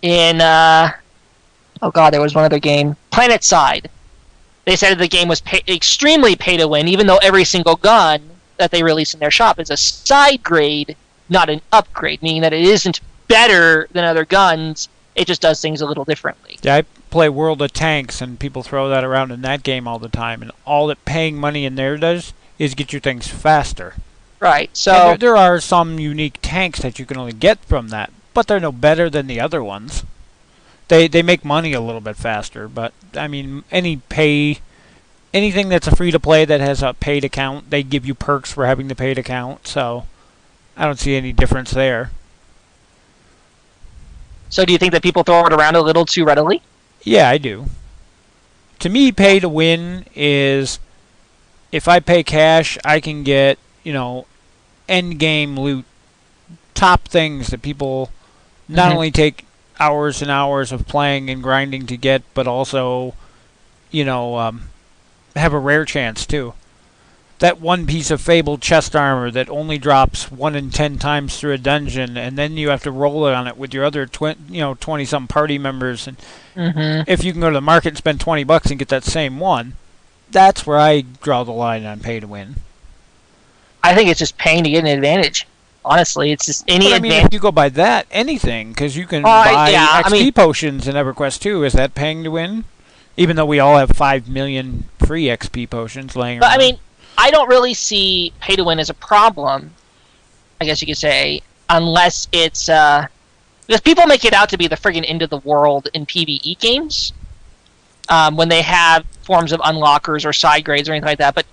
in oh god, there was one other game, Planet Side. They said the game was extremely pay to win, even though every single gun that they release in their shop is a side grade, not an upgrade, meaning that it isn't better than other guns. It just does things a little differently. Yeah, I play World of Tanks, and people throw that around in that game all the time, and all that paying money in there does is get your things faster. Right, so... There are some unique tanks that you can only get from that, but they're no better than the other ones. They make money a little bit faster, but, I mean, anything that's a free-to-play that has a paid account, they give you perks for having the paid account, so I don't see any difference there. So do you think that people throw it around a little too readily? Yeah, I do. To me, pay to win is, if I pay cash, I can get, end game loot, top things that people not only take hours and hours of playing and grinding to get, but also, have a rare chance too. That one piece of fabled chest armor that only drops 1 in 10 times through a dungeon, and then you have to roll it on it with your other 20-some party members. And if you can go to the market and spend $20 and get that same one, that's where I draw the line on pay to win. I think it's just paying to get an advantage. Honestly, it's just any advantage. If you go by that, anything, because you can buy XP potions in EverQuest 2. Is that paying to win? Even though we all have 5 million free XP potions laying around. But, I don't really see pay to win as a problem, I guess you could say, unless it's... because people make it out to be the friggin' end of the world in PvE games when they have forms of unlockers or side grades or anything like that. But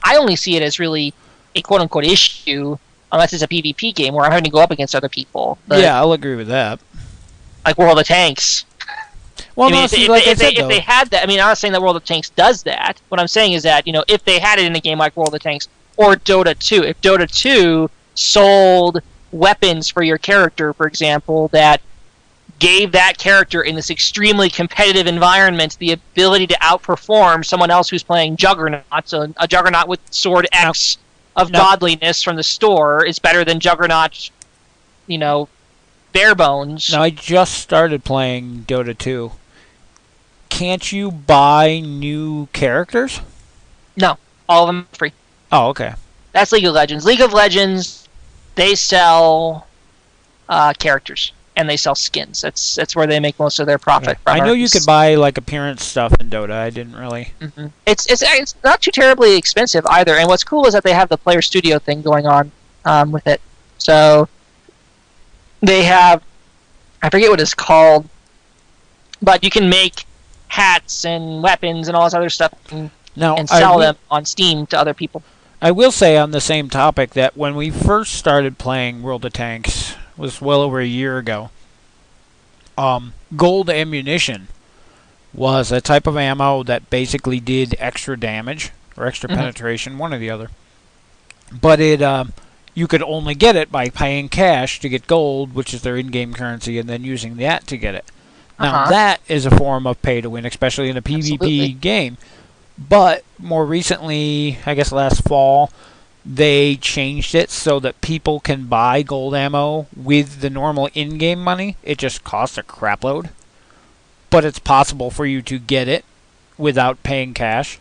I only see it as really a quote-unquote issue unless it's a PvP game where I'm having to go up against other people. But, yeah, I'll agree with that. Like World of Tanks. Well, if they had that, I'm not saying that World of Tanks does that. What I'm saying is that, if they had it in a game like World of Tanks or Dota 2, if Dota 2 sold weapons for your character, for example, that gave that character in this extremely competitive environment the ability to outperform someone else who's playing Juggernaut, so a Juggernaut with Sword X of godliness from the store is better than Juggernaut, bare bones. Now, I just started playing Dota 2. Can't you buy new characters? No, all of them are free. Oh, okay. That's League of Legends. League of Legends, they sell characters and they sell skins. That's where they make most of their profit. Yeah. I know you could buy appearance stuff in Dota. I didn't really. It's not too terribly expensive either. And what's cool is that they have the player studio thing going on with it. So they have, I forget what it's called, but you can make hats and weapons and all this other stuff and sell them on Steam to other people. I will say on the same topic that when we first started playing World of Tanks, was well over a year ago, gold ammunition was a type of ammo that basically did extra damage or extra penetration, one or the other. But you could only get it by paying cash to get gold, which is their in-game currency, and then using that to get it. Now, that is a form of pay-to-win, especially in a PvP game. But more recently, I guess last fall, they changed it so that people can buy gold ammo with the normal in-game money. It just costs a crapload. But it's possible for you to get it without paying cash,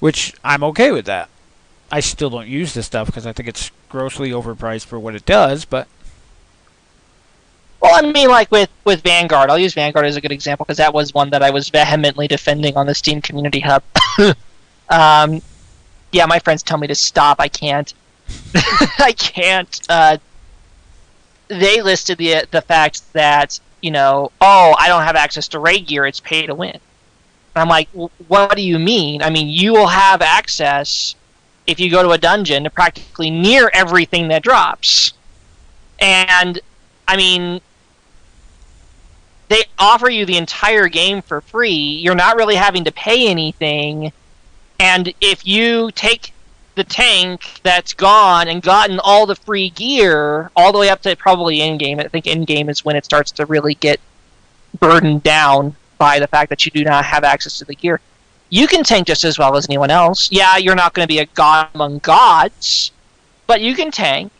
which I'm okay with that. I still don't use this stuff because I think it's grossly overpriced for what it does, but... Well, with Vanguard, I'll use Vanguard as a good example because that was one that I was vehemently defending on the Steam Community Hub. Yeah, my friends tell me to stop. I can't. I can't. They listed the fact that, I don't have access to raid gear, it's pay to win. And I'm like, what do you mean? You will have access if you go to a dungeon to practically near everything that drops. And, they offer you the entire game for free. You're not really having to pay anything. And if you take the tank that's gone and gotten all the free gear, all the way up to probably in-game, I think in-game is when it starts to really get burdened down by the fact that you do not have access to the gear, you can tank just as well as anyone else. Yeah, you're not going to be a god among gods, but you can tank.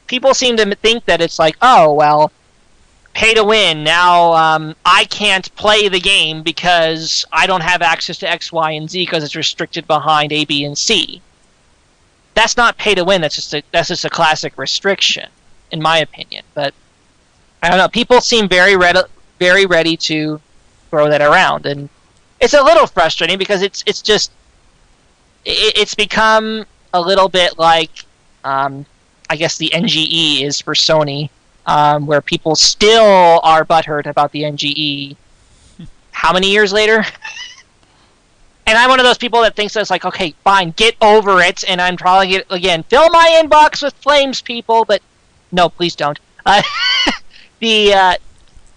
People seem to think that it's like, oh, well, pay to win. Now I can't play the game because I don't have access to X, Y, and Z because it's restricted behind A, B, and C. That's not pay to win. That's just a classic restriction, in my opinion. But I don't know. People seem very ready to throw that around, and it's a little frustrating because it's become a little bit like I guess the NGE is for Sony, where people still are butthurt about the NGE. How many years later? And I'm one of those people that thinks that it's like, okay, fine, get over it, and I'm trying it again. Fill my inbox with flames, people, but no, please don't.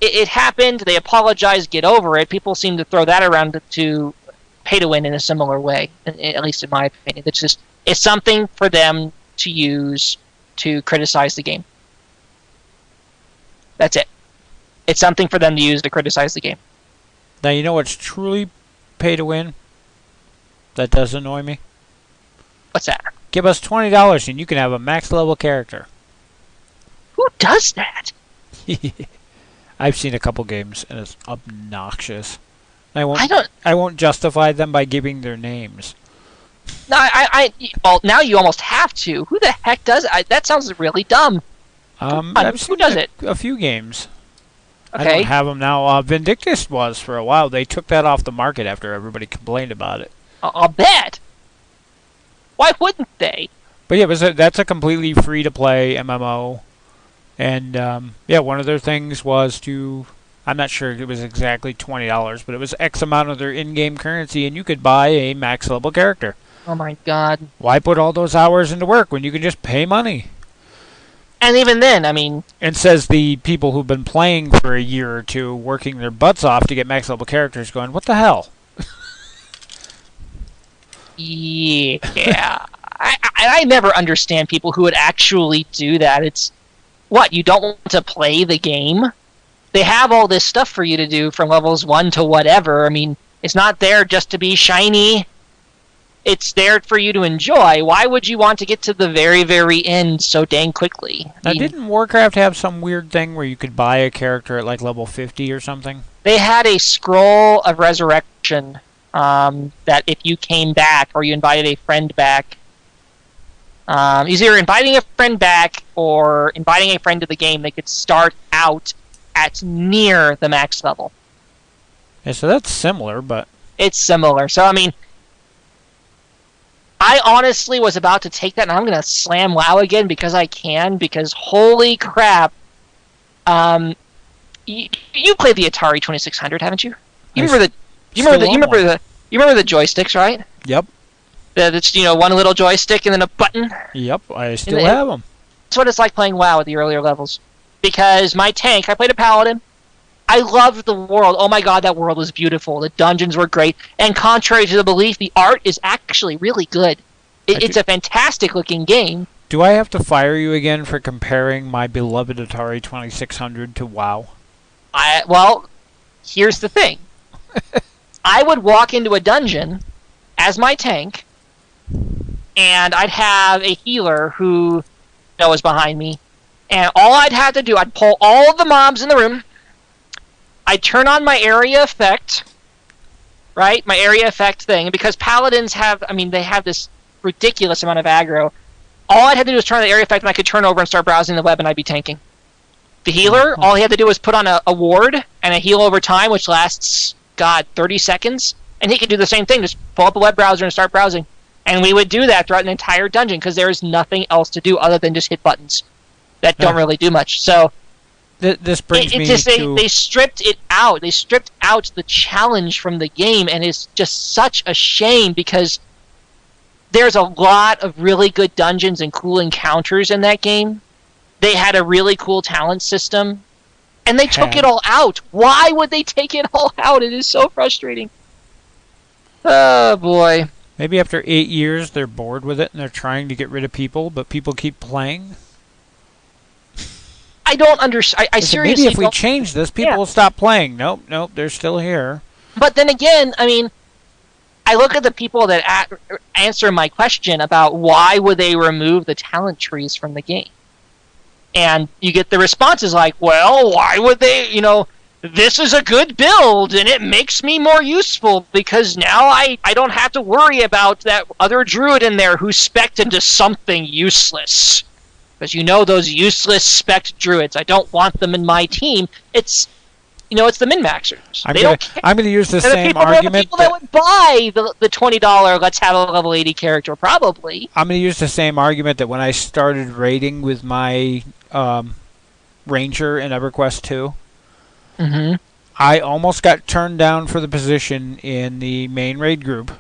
It happened, they apologized, get over it. People seem to throw that around to pay to win in a similar way, at least in my opinion. It's something for them to use to criticize the game. That's it. It's something for them to use to criticize the game. Now, you know what's truly pay to win? That does annoy me. What's that? Give us $20 and you can have a max level character. Who does that? I've seen a couple games and it's obnoxious. I won't justify them by giving their names. No, well, now you almost have to. Who the heck does it? That sounds really dumb. Who does it? A few games. Okay. I don't have them now. Vindictus was for a while. They took that off the market after everybody complained about it. I'll bet. Why wouldn't they? But yeah, that's a completely free-to-play MMO. And yeah, one of their things was to... I'm not sure it was exactly $20, but it was X amount of their in-game currency, and you could buy a max-level character. Oh my god. Why put all those hours into work when you can just pay money? And even then, I mean... And says the people who've been playing for a year or two, working their butts off to get max-level characters, going, what the hell? Yeah. I never understand people who would actually do that. It's... What, you don't want to play the game? They have all this stuff for you to do from levels 1 to whatever. I mean, it's not there just to be shiny. It's there for you to enjoy. Why would you want to get to the very, very end so dang quickly? Now, didn't Warcraft have some weird thing where you could buy a character at like level 50 or something? They had a scroll of resurrection that if you came back or you invited a friend back, either inviting a friend back or inviting a friend to the game, they could start out at near the max level. Yeah, so that's similar, but... It's similar. So, I mean, I honestly was about to take that, and I'm going to slam WoW again because I can, because holy crap. You played the Atari 2600, haven't you? You remember the joysticks, right? Yep. That's, one little joystick and then a button. Yep, I still have them. That's what it's like playing WoW at the earlier levels. Because my tank, I played a paladin. I loved the world. Oh my god, that world was beautiful. The dungeons were great. And contrary to the belief, the art is actually really good. It's a fantastic looking game. Do I have to fire you again for comparing my beloved Atari 2600 to WoW? Well, here's the thing. I would walk into a dungeon as my tank, and I'd have a healer who was behind me. And all I'd have to do, I'd pull all of the mobs in the room, I'd turn on my area effect, right? My area effect thing. Because paladins have, they have this ridiculous amount of aggro. All I'd have to do was turn on the area effect and I could turn over and start browsing the web and I'd be tanking. The healer, all he had to do was put on a ward and a heal over time, which lasts, 30 seconds. And he could do the same thing, just pull up a web browser and start browsing. And we would do that throughout an entire dungeon because there is nothing else to do other than just hit buttons that don't really do much. So this brings me to... They stripped it out. They stripped out the challenge from the game, and it's just such a shame because there's a lot of really good dungeons and cool encounters in that game. They had a really cool talent system, and they took it all out. Why would they take it all out? It is so frustrating. Oh, boy. Maybe after 8 years, they're bored with it, and they're trying to get rid of people, but people keep playing? I don't understand. I seriously maybe if we change this, people will stop playing. Nope, they're still here. But then again, I look at the people that answer my question about why would they remove the talent trees from the game. And you get the responses like, well, why would they, this is a good build, and it makes me more useful because now I don't have to worry about that other druid in there who's spec'd into something useless. Because those useless spec'd druids, I don't want them in my team. It's the min-maxers. I'm going to use the same argument. The people that would buy the $20 let's have a level 80 character, probably. I'm going to use the same argument that when I started raiding with my Ranger in EverQuest 2, I almost got turned down for the position in the main raid group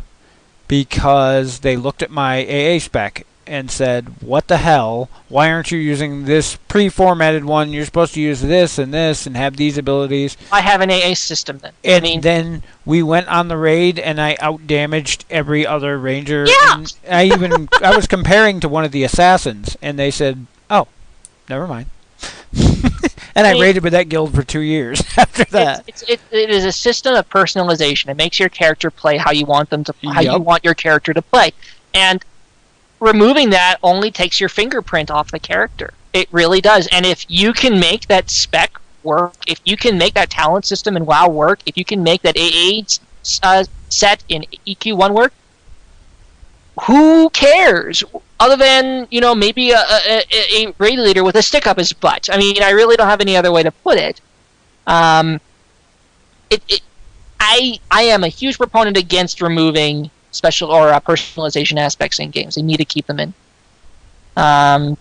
because they looked at my AA spec and said, what the hell, why aren't you using this pre-formatted one? You're supposed to use this and have these abilities. I have an AA system then. And then we went on the raid and I out-damaged every other ranger. Yeah! And I was comparing to one of the assassins and they said, oh, never mind. And I raided with that guild for 2 years after that. It is a system of personalization. It makes your character play how you want them to, how you want your character to play. And removing that only takes your fingerprint off the character. It really does. And if you can make that spec work, if you can make that talent system in WoW work, if you can make that AA set in EQ1 work, who cares? Other than, maybe a raid leader with a stick up his butt. I mean, I really don't have any other way to put it. I am a huge proponent against removing special or personalization aspects in games. They need to keep them in. And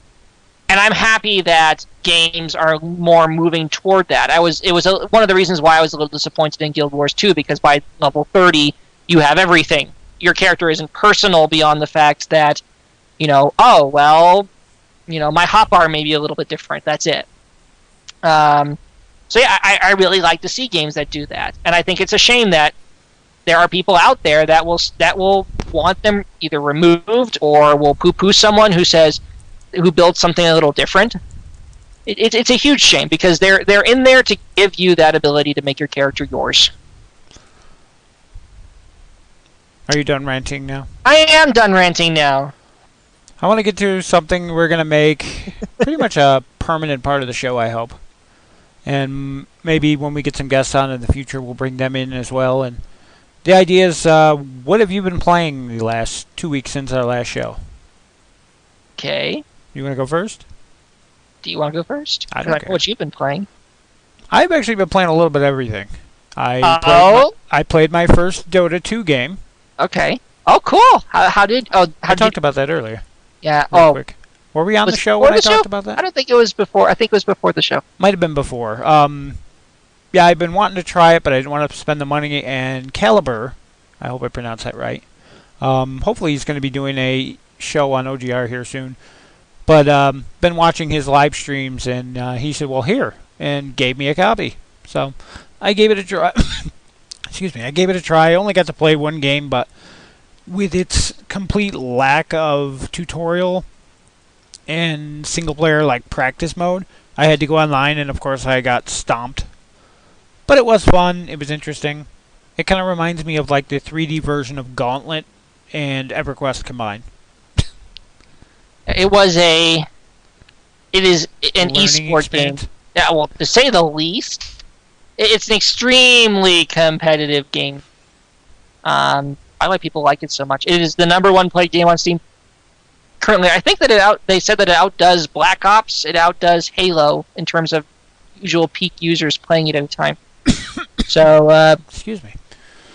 I'm happy that games are more moving toward that. It was one of the reasons why I was a little disappointed in Guild Wars 2, because by level 30, you have everything. Your character isn't personal beyond the fact that, my hotbar may be a little bit different. That's it. So yeah, I really like to see games that do that. And I think it's a shame that there are people out there that will want them either removed or will poo-poo someone who builds something a little different. It's a huge shame because they're in there to give you that ability to make your character yours. Are you done ranting now? I am done ranting now. I want to get to something we're going to make pretty much a permanent part of the show, I hope. And maybe when we get some guests on in the future, we'll bring them in as well. And the idea is, what have you been playing the last 2 weeks since our last show? Okay. You want to go first? Do you want to go first? I don't care. What you've been playing. I've actually been playing a little bit of everything. I played my first Dota 2 game. Okay. Oh, cool. I talked about that earlier. Yeah. Quick. Were we on the show when I talked about that? I don't think it was before. I think it was before the show. Might have been before. Yeah, I've been wanting to try it, but I didn't want to spend the money. And Caliber, I hope I pronounced that right. Hopefully he's going to be doing a show on OGR here soon. But been watching his live streams, and he said, well, here, and gave me a copy. So I gave it a try. Excuse me, I gave it a try. I only got to play one game, but with its complete lack of tutorial and single-player like practice mode, I had to go online, and of course I got stomped. But it was fun. It was interesting. It kind of reminds me of like the 3D version of Gauntlet and EverQuest combined. It is an esport game. Yeah, well, to say the least, it's an extremely competitive game. I like people like it so much. It is the #1 played game on Steam currently. I think that they said that it outdoes Black Ops. It outdoes Halo in terms of usual peak users playing it at a time. So, excuse me.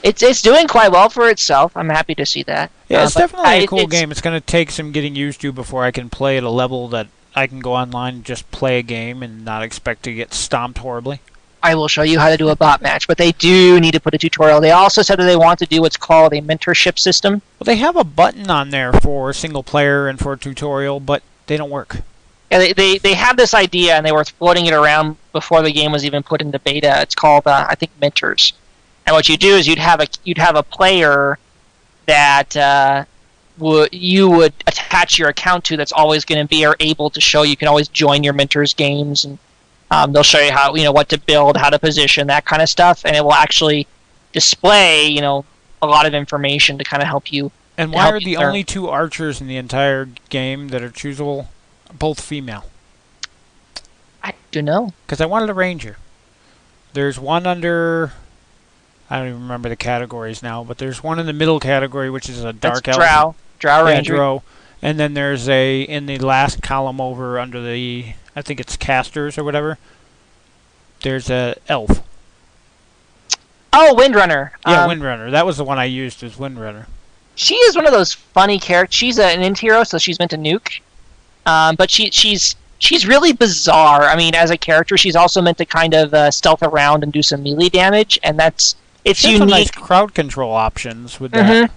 It's doing quite well for itself. I'm happy to see that. Yeah, it's definitely a cool game. It's going to take some getting used to before I can play at a level that I can go online and just play a game and not expect to get stomped horribly. I will show you how to do a bot match, but they do need to put a tutorial. They also said that they want to do what's called a mentorship system. Well, they have a button on there for single player and for tutorial, but they don't work. Yeah, they have this idea, and they were floating it around before the game was even put into beta. It's called, I think, Mentors. And what you do is you'd have a player that you would attach your account to that's always going to be able to show you can always join your mentors games, and they'll show you how what to build, how to position, that kind of stuff, and it will actually display a lot of information to kind of help you. And why are the only 2 archers in the entire game that are choosable both female? I don't know. Because I wanted a ranger. There's one under... I don't even remember the categories now, but there's one in the middle category, which is a dark elf. Drow. Drow ranger. Drow. And then there's in the last column over under the, I think it's casters or whatever, there's a elf. Oh, Windrunner. Yeah, Windrunner. That was the one I used as Windrunner. She is one of those funny characters. She's an int hero, so she's meant to nuke. But she's really bizarre. I mean, as a character, she's also meant to kind of stealth around and do some melee damage, and it's unique. Some nice crowd control options with that.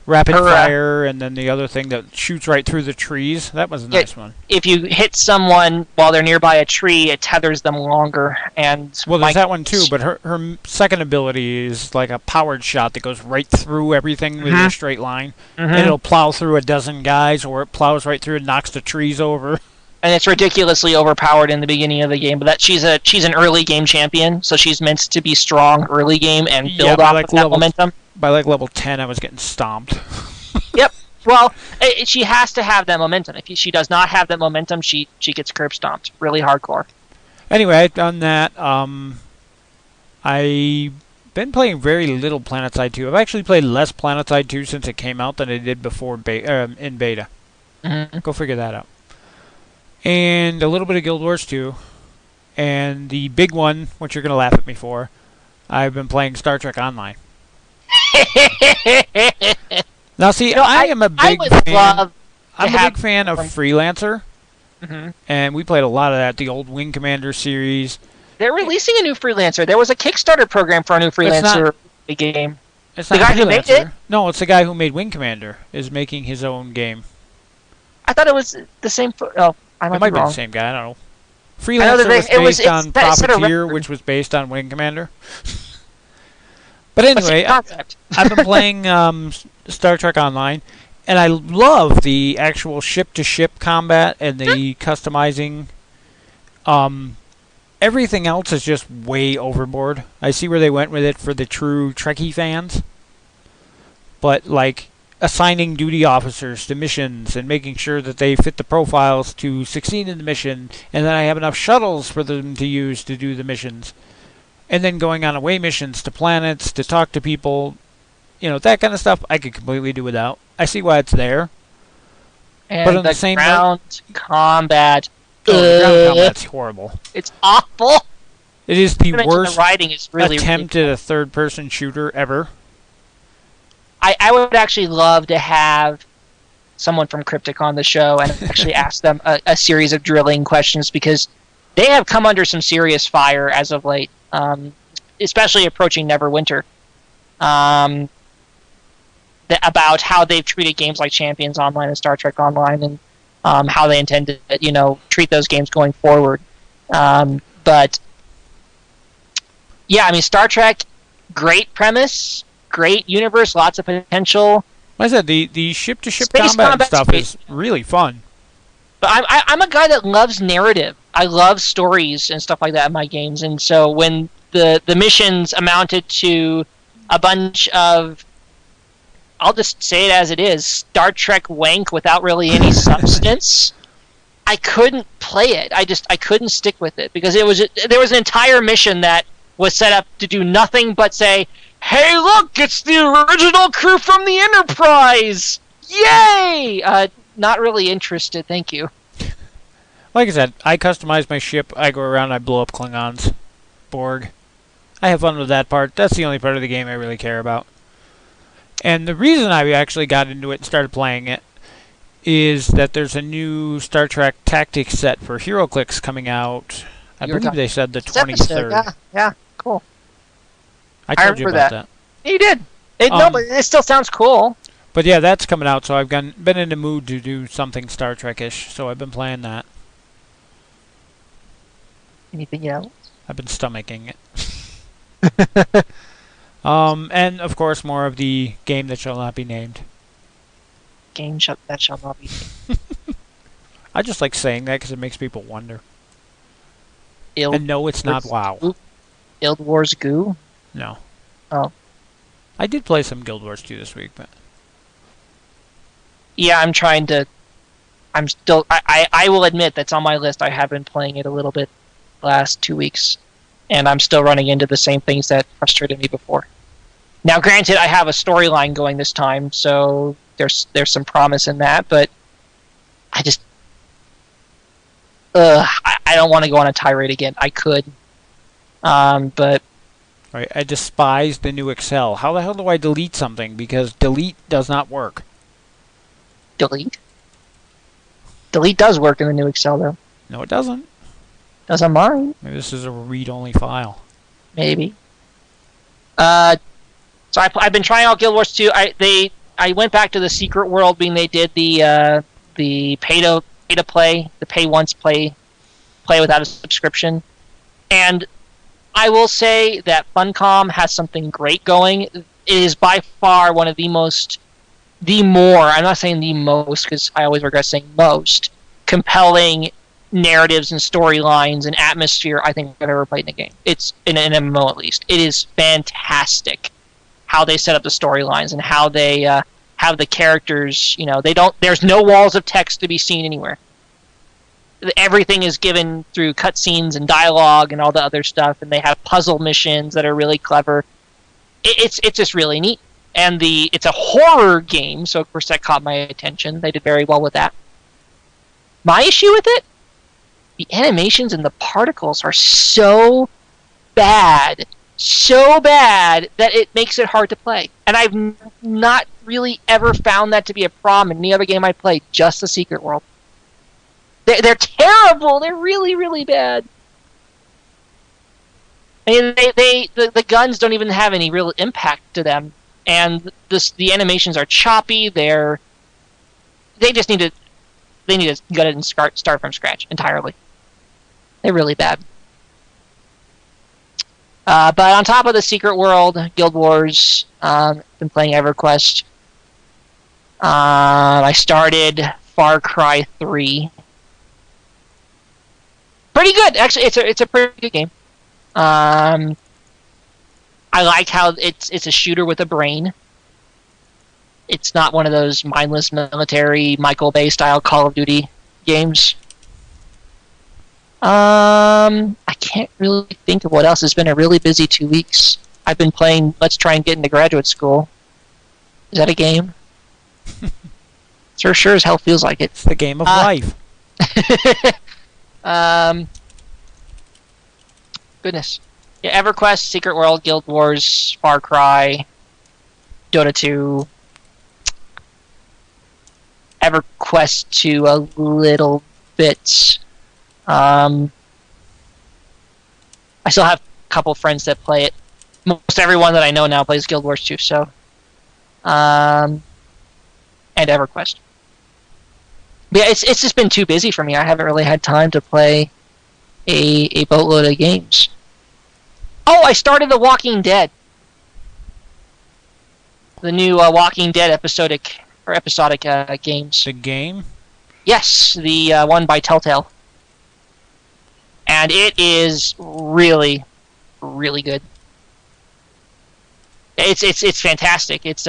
Rapid fire, and then the other thing that shoots right through the trees. That was a nice one. If you hit someone while they're nearby a tree, it tethers them longer. And well, there's that one too, but her second ability is like a powered shot that goes right through everything with a straight line. And it'll plow through a dozen guys, or it plows right through and knocks the trees over. And it's ridiculously overpowered in the beginning of the game, but she's an early game champion, so she's meant to be strong early game and build off of that momentum. By like level 10, I was getting stomped. Yep. Well, she has to have that momentum. If she does not have that momentum, she gets curb stomped really hardcore. Anyway, I've done that. I've been playing very little PlanetSide 2. I've actually played less PlanetSide 2 since it came out than I did before in beta. Go figure that out. And a little bit of Guild Wars 2. And the big one, which you're going to laugh at me for, I've been playing Star Trek Online. Now, see, I am a big fan. I'm a big fan of Freelancer, and we played a lot of that. The old Wing Commander series. They're releasing a new Freelancer. There was a Kickstarter program for a new Freelancer game. It's not the guy who made it. No, it's the guy who made Wing Commander is making his own game. I thought it was the same. Oh, I might be the same guy. I don't know. Freelancer was based on Profiteer, which was based on Wing Commander. But anyway, I've been playing Star Trek Online, and I love the actual ship-to-ship combat and the customizing. Everything else is just way overboard. I see where they went with it for the true Trekkie fans. But, like, assigning duty officers to missions and making sure that they fit the profiles to succeed in the mission, and then I have enough shuttles for them to use to do the missions. And then going on away missions to planets, to talk to people, that kind of stuff I could completely do without. I see why it's there. And but on the same ground combat. The ground combat's horrible. It's awful. It is the worst the writing is really attempt at a third-person shooter ever. I would actually love to have someone from Cryptic on the show and actually ask them a series of drilling questions, because they have come under some serious fire as of late. Especially approaching Neverwinter, about how they've treated games like Champions Online and Star Trek Online, and how they intend to, treat those games going forward. But yeah, I mean, Star Trek, great premise, great universe, lots of potential. Like I said, the ship-to-ship combat stuff is really fun. But I'm a guy that loves narrative. I love stories and stuff like that in my games, and so when the missions amounted to a bunch of, I'll just say it as it is, Star Trek wank without really any substance, I couldn't play it. I couldn't stick with it, because there was an entire mission that was set up to do nothing but say, "Hey, look, it's the original crew from the Enterprise! Yay!" Not really interested, thank you. Like I said, I customize my ship. I go around, I blow up Klingons. Borg. I have fun with that part. That's the only part of the game I really care about. And the reason I actually got into it and started playing it is that there's a new Star Trek Tactics set for HeroClix coming out. I believe they said the 23rd. Yeah, cool. I told you about that. You did. No, but it still sounds cool. But yeah, that's coming out, so I've been in the mood to do something Star Trek-ish, so I've been playing that. Anything else? I've been stomaching it. And of course, more of the game that shall not be named. Game that shall not be named. I just like saying that because it makes people wonder. And no, it's not WoW. Guild Wars Goo? No. Oh. I did play some Guild Wars 2 this week, but... Yeah, I'm still... I will admit that's on my list. I have been playing it a little bit. the last 2 weeks, and I'm still running into the same things that frustrated me before. Now, granted, I have a storyline going this time, so there's some promise in that, but I just... I don't want to go on a tirade again. I could. But... Right, I despise the new Excel. How the hell do I delete something? Because delete does not work. Delete? Delete does work in the new Excel, though. No, it doesn't. Does on mine. Maybe this is a read-only file. Maybe. So I've been trying out Guild Wars 2. I went back to the secret world being they did the pay to play, the pay once play without a subscription. And I will say that Funcom has something great going. It is by far one of the more, I'm not saying the most because I always regret saying most, compelling narratives and storylines and atmosphere I think I've ever played in a game. It's in an MMO at least. It is fantastic how they set up the storylines and how they have the characters, there's no walls of text to be seen anywhere. Everything is given through cutscenes and dialogue and all the other stuff, and they have puzzle missions that are really clever. It's just really neat. And it's a horror game, so of course that caught my attention. They did very well with that. My issue with it? The animations and the particles are so bad that it makes it hard to play. And I've not really ever found that to be a problem in any other game I played, just the Secret World. They're terrible. They're really, really bad. I mean, the guns don't even have any real impact to them, and the animations are choppy. They just need to gut it and start from scratch entirely. They're really bad. But on top of the Secret World, Guild Wars, been playing EverQuest. I started Far Cry 3. Pretty good, actually. It's a pretty good game. I like how it's a shooter with a brain. It's not one of those mindless military Michael Bay style Call of Duty games. I can't really think of what else. It's been a really busy 2 weeks. I've been playing Let's Try and Get into Graduate School. Is that a game? Sure as hell feels like it. It's the game of life. Goodness. Yeah, EverQuest, Secret World, Guild Wars, Far Cry, Dota 2, EverQuest 2 a little bit. I still have a couple friends that play it. Most everyone that I know now plays Guild Wars 2, so. And EverQuest. But yeah, it's just been too busy for me. I haven't really had time to play a boatload of games. Oh, I started The Walking Dead. The new Walking Dead episodic games. The game? Yes, the one by Telltale. And it is really, really good. It's fantastic. It's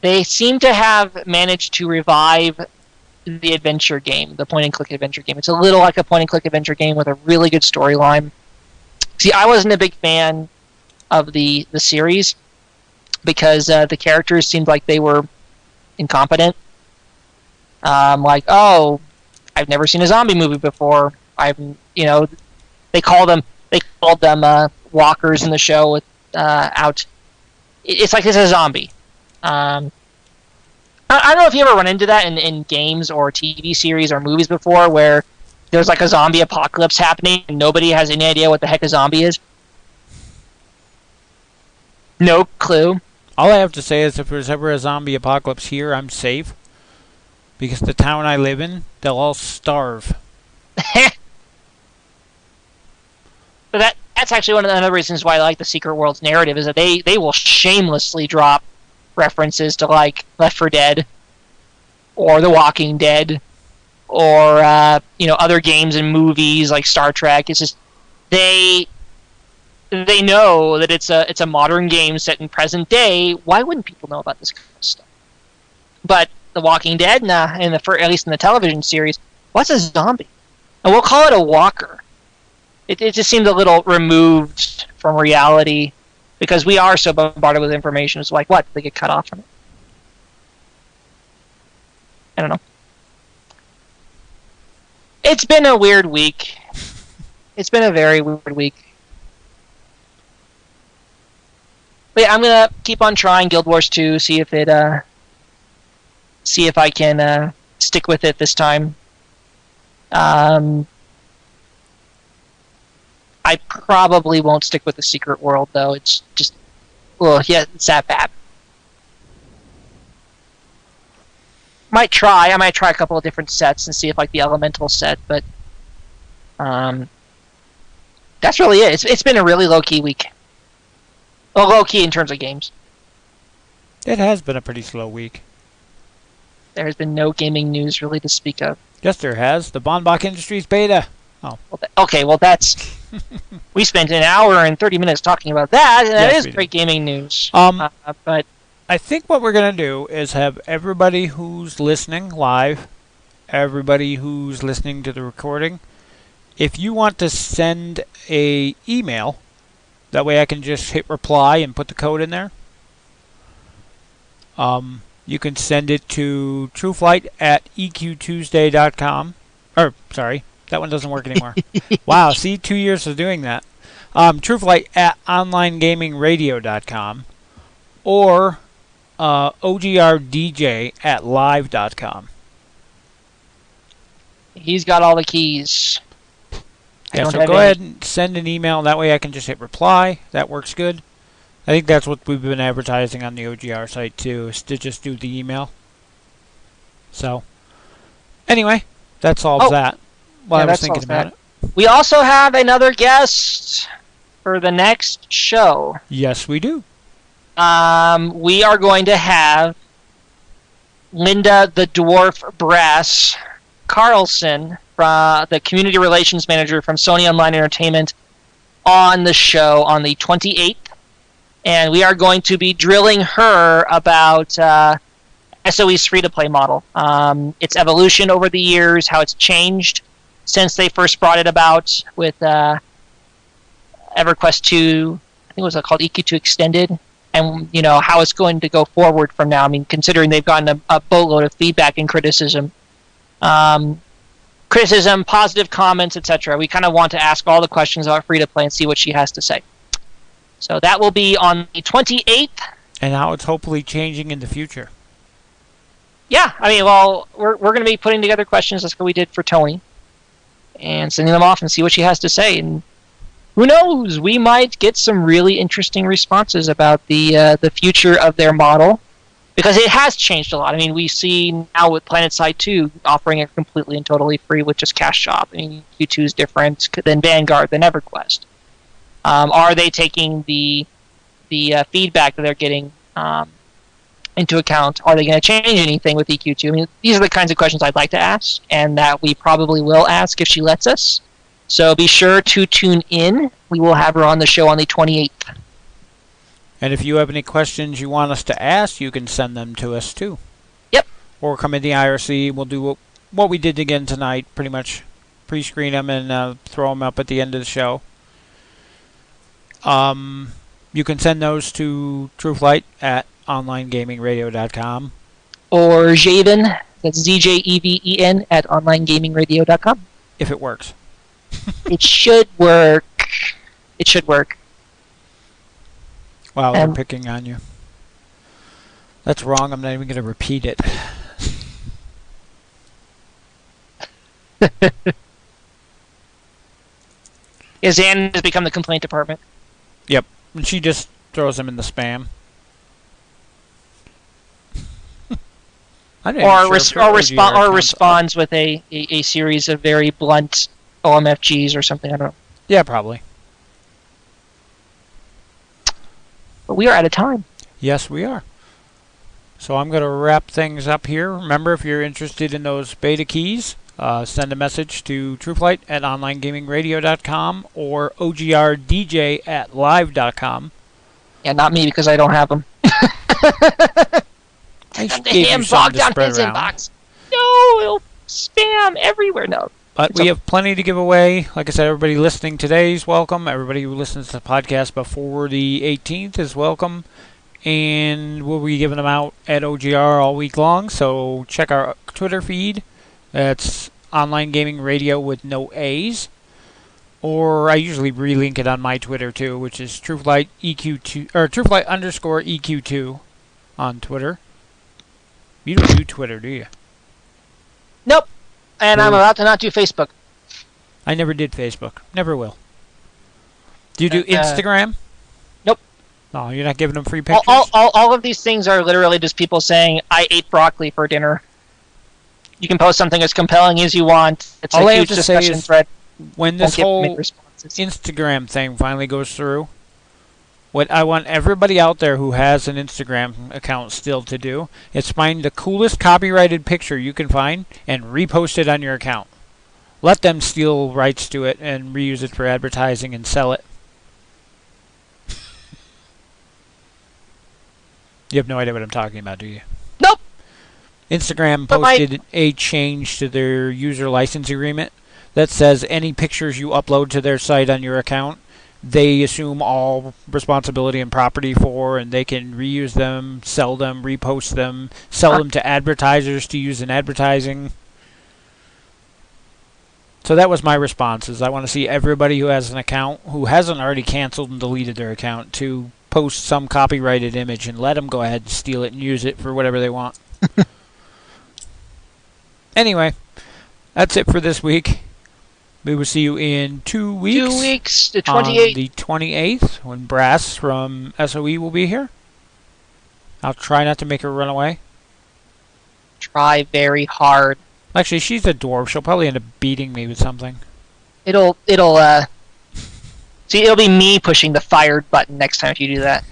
they seem to have managed to revive the adventure game, the point-and-click adventure game. It's a little like a point-and-click adventure game with a really good storyline. See, I wasn't a big fan of the series because the characters seemed like they were incompetent. Like, oh, I've never seen a zombie movie before. They called them walkers in the show with out. It's like it's a zombie. I don't know if you ever run into that in games or TV series or movies before, where there's like a zombie apocalypse happening and nobody has any idea what the heck a zombie is. No clue. All I have to say is if there's ever a zombie apocalypse here, I'm safe. Because the town I live in, they'll all starve. But that's actually one of the other reasons why I like the Secret World's narrative, is that they will shamelessly drop references to like Left 4 Dead or The Walking Dead or other games and movies like Star Trek. It's just they know that it's a modern game set in present day. Why wouldn't people know about this kind of stuff? But The Walking Dead, at least in the television series, what's a zombie? And we'll call it a walker. It just seems a little removed from reality because we are so bombarded with information. It's like, what? They get cut off from it? I don't know. It's been a weird week. It's been a very weird week. But yeah, I'm gonna keep on trying Guild Wars 2, see if I can stick with it this time. I probably won't stick with the Secret World though. It's just, well, yeah, it's that bad. I might try a couple of different sets and see if like the Elemental set, but that's really it. It's been a really low-key week. Well, low-key in terms of games. It has been a pretty slow week. There has been no gaming news really to speak of. Yes, there has. The Bonbach Industries beta. Oh. Well, that's... we spent an hour and 30 minutes talking about that, and that is great gaming news. But I think what we're going to do is have everybody who's listening live, everybody who's listening to the recording, if you want to send a email, that way I can just hit reply and put the code in there. You can send it to trueflight@eqtuesday.com. Or, sorry, that one doesn't work anymore. Wow, see, 2 years of doing that. Trueflight@onlinegamingradio.com or ogrdj@live.com. He's got all the keys. Yeah, so go ahead and send an email. That way I can just hit reply. That works good. I think that's what we've been advertising on the OGR site too, is to just do the email. So, anyway, that's all that. While I was thinking about it. We also have another guest for the next show. Yes, we do. We are going to have Linda the Dwarf Brass Carlson, the community relations manager from Sony Online Entertainment, on the show on the 28th. And we are going to be drilling her about SOE's free-to-play model. Its evolution over the years, how it's changed since they first brought it about with EverQuest 2, I think it was called EQ2 Extended, and how it's going to go forward from now. I mean, considering they've gotten a boatload of feedback and criticism. Positive comments, etc. We kind of want to ask all the questions about free-to-play and see what she has to say. So that will be on the 28th. And how it's hopefully changing in the future. Yeah, I mean, well, we're going to be putting together questions. That's what we did for Tony. And sending them off and see what she has to say. And who knows? We might get some really interesting responses about the future of their model. Because it has changed a lot. I mean, we see now with PlanetSide 2 offering it completely and totally free with just Cash Shop. I mean, Q2 is different than Vanguard, than EverQuest. Are they taking the feedback that they're getting into account? Are they going to change anything with EQ2? I mean, these are the kinds of questions I'd like to ask, and that we probably will ask if she lets us. So be sure to tune in. We will have her on the show on the 28th. And if you have any questions you want us to ask, you can send them to us too. Yep. Or come in the IRC. We'll do what we did again tonight, pretty much pre-screen them and throw them up at the end of the show. You can send those to trueflight@onlinegamingradio.com. Or Zjeven, that's ZJEVEN, @onlinegamingradio.com. If it works. It should work. It should work. Wow, they're picking on you. That's wrong. I'm not even going to repeat it. Zan has become the complaint department. Yep. And she just throws them in the spam. Or responds with a series of very blunt OMFGs or something. I don't know. Yeah, probably. But we are out of time. Yes, we are. So I'm going to wrap things up here. Remember, if you're interested in those beta keys, send a message to trueflight@onlinegamingradio.com or ogrdj@live.com. Yeah, not me, because I don't have them. I gave you some to spread around. Inbox. No, it'll spam everywhere. No. But we have plenty to give away. Like I said, everybody listening today is welcome. Everybody who listens to the podcast before the 18th is welcome. And we'll be giving them out at OGR all week long. So check our Twitter feed. That's Online Gaming Radio with no A's. Or I usually relink it on my Twitter too, which is Trueflight EQ2 or Trueflight _EQ2 on Twitter. You don't do Twitter, do you? Nope. And I'm about to not do Facebook. I never did Facebook. Never will. Do you do Instagram? Nope. No, you're not giving them free pictures? All of these things are literally just people saying, I ate broccoli for dinner. You can post something as compelling as you want. It's all a I huge have to say discussion is thread. When this whole Instagram thing finally goes through, what I want everybody out there who has an Instagram account still to do is find the coolest copyrighted picture you can find and repost it on your account. Let them steal rights to it and reuse it for advertising and sell it. You have no idea what I'm talking about, do you? Nope. Instagram posted a change to their user license agreement that says any pictures you upload to their site on your account, they assume all responsibility and property for, and they can reuse them, sell them, repost them, sell them to advertisers to use in advertising. So that was my response, is I want to see everybody who has an account, who hasn't already canceled and deleted their account, to post some copyrighted image and let them go ahead and steal it and use it for whatever they want. Anyway, that's it for this week. We will see you in 2 weeks. 2 weeks, the 28th. On the 28th, when Brass from SOE will be here. I'll try not to make her run away. Try very hard. Actually, she's a dwarf. She'll probably end up beating me with something. It'll see, it'll be me pushing the fired button next time if you do that.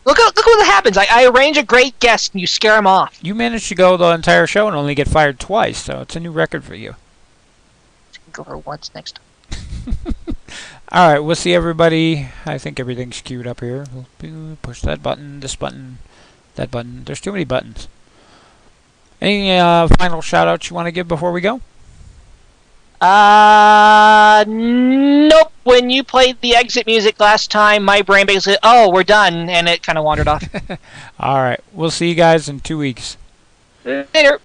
Look what happens. I arrange a great guest and you scare him off. You managed to go the entire show and only get fired twice, so it's a new record for you. Go her once next time. Alright, we'll see everybody. I think everything's queued up here. Push that button, this button, that button. There's too many buttons. Any final shout-outs you want to give before we go? Nope. When you played the exit music last time, my brain basically said, oh, we're done, and it kind of wandered off. Alright, we'll see you guys in 2 weeks. Later.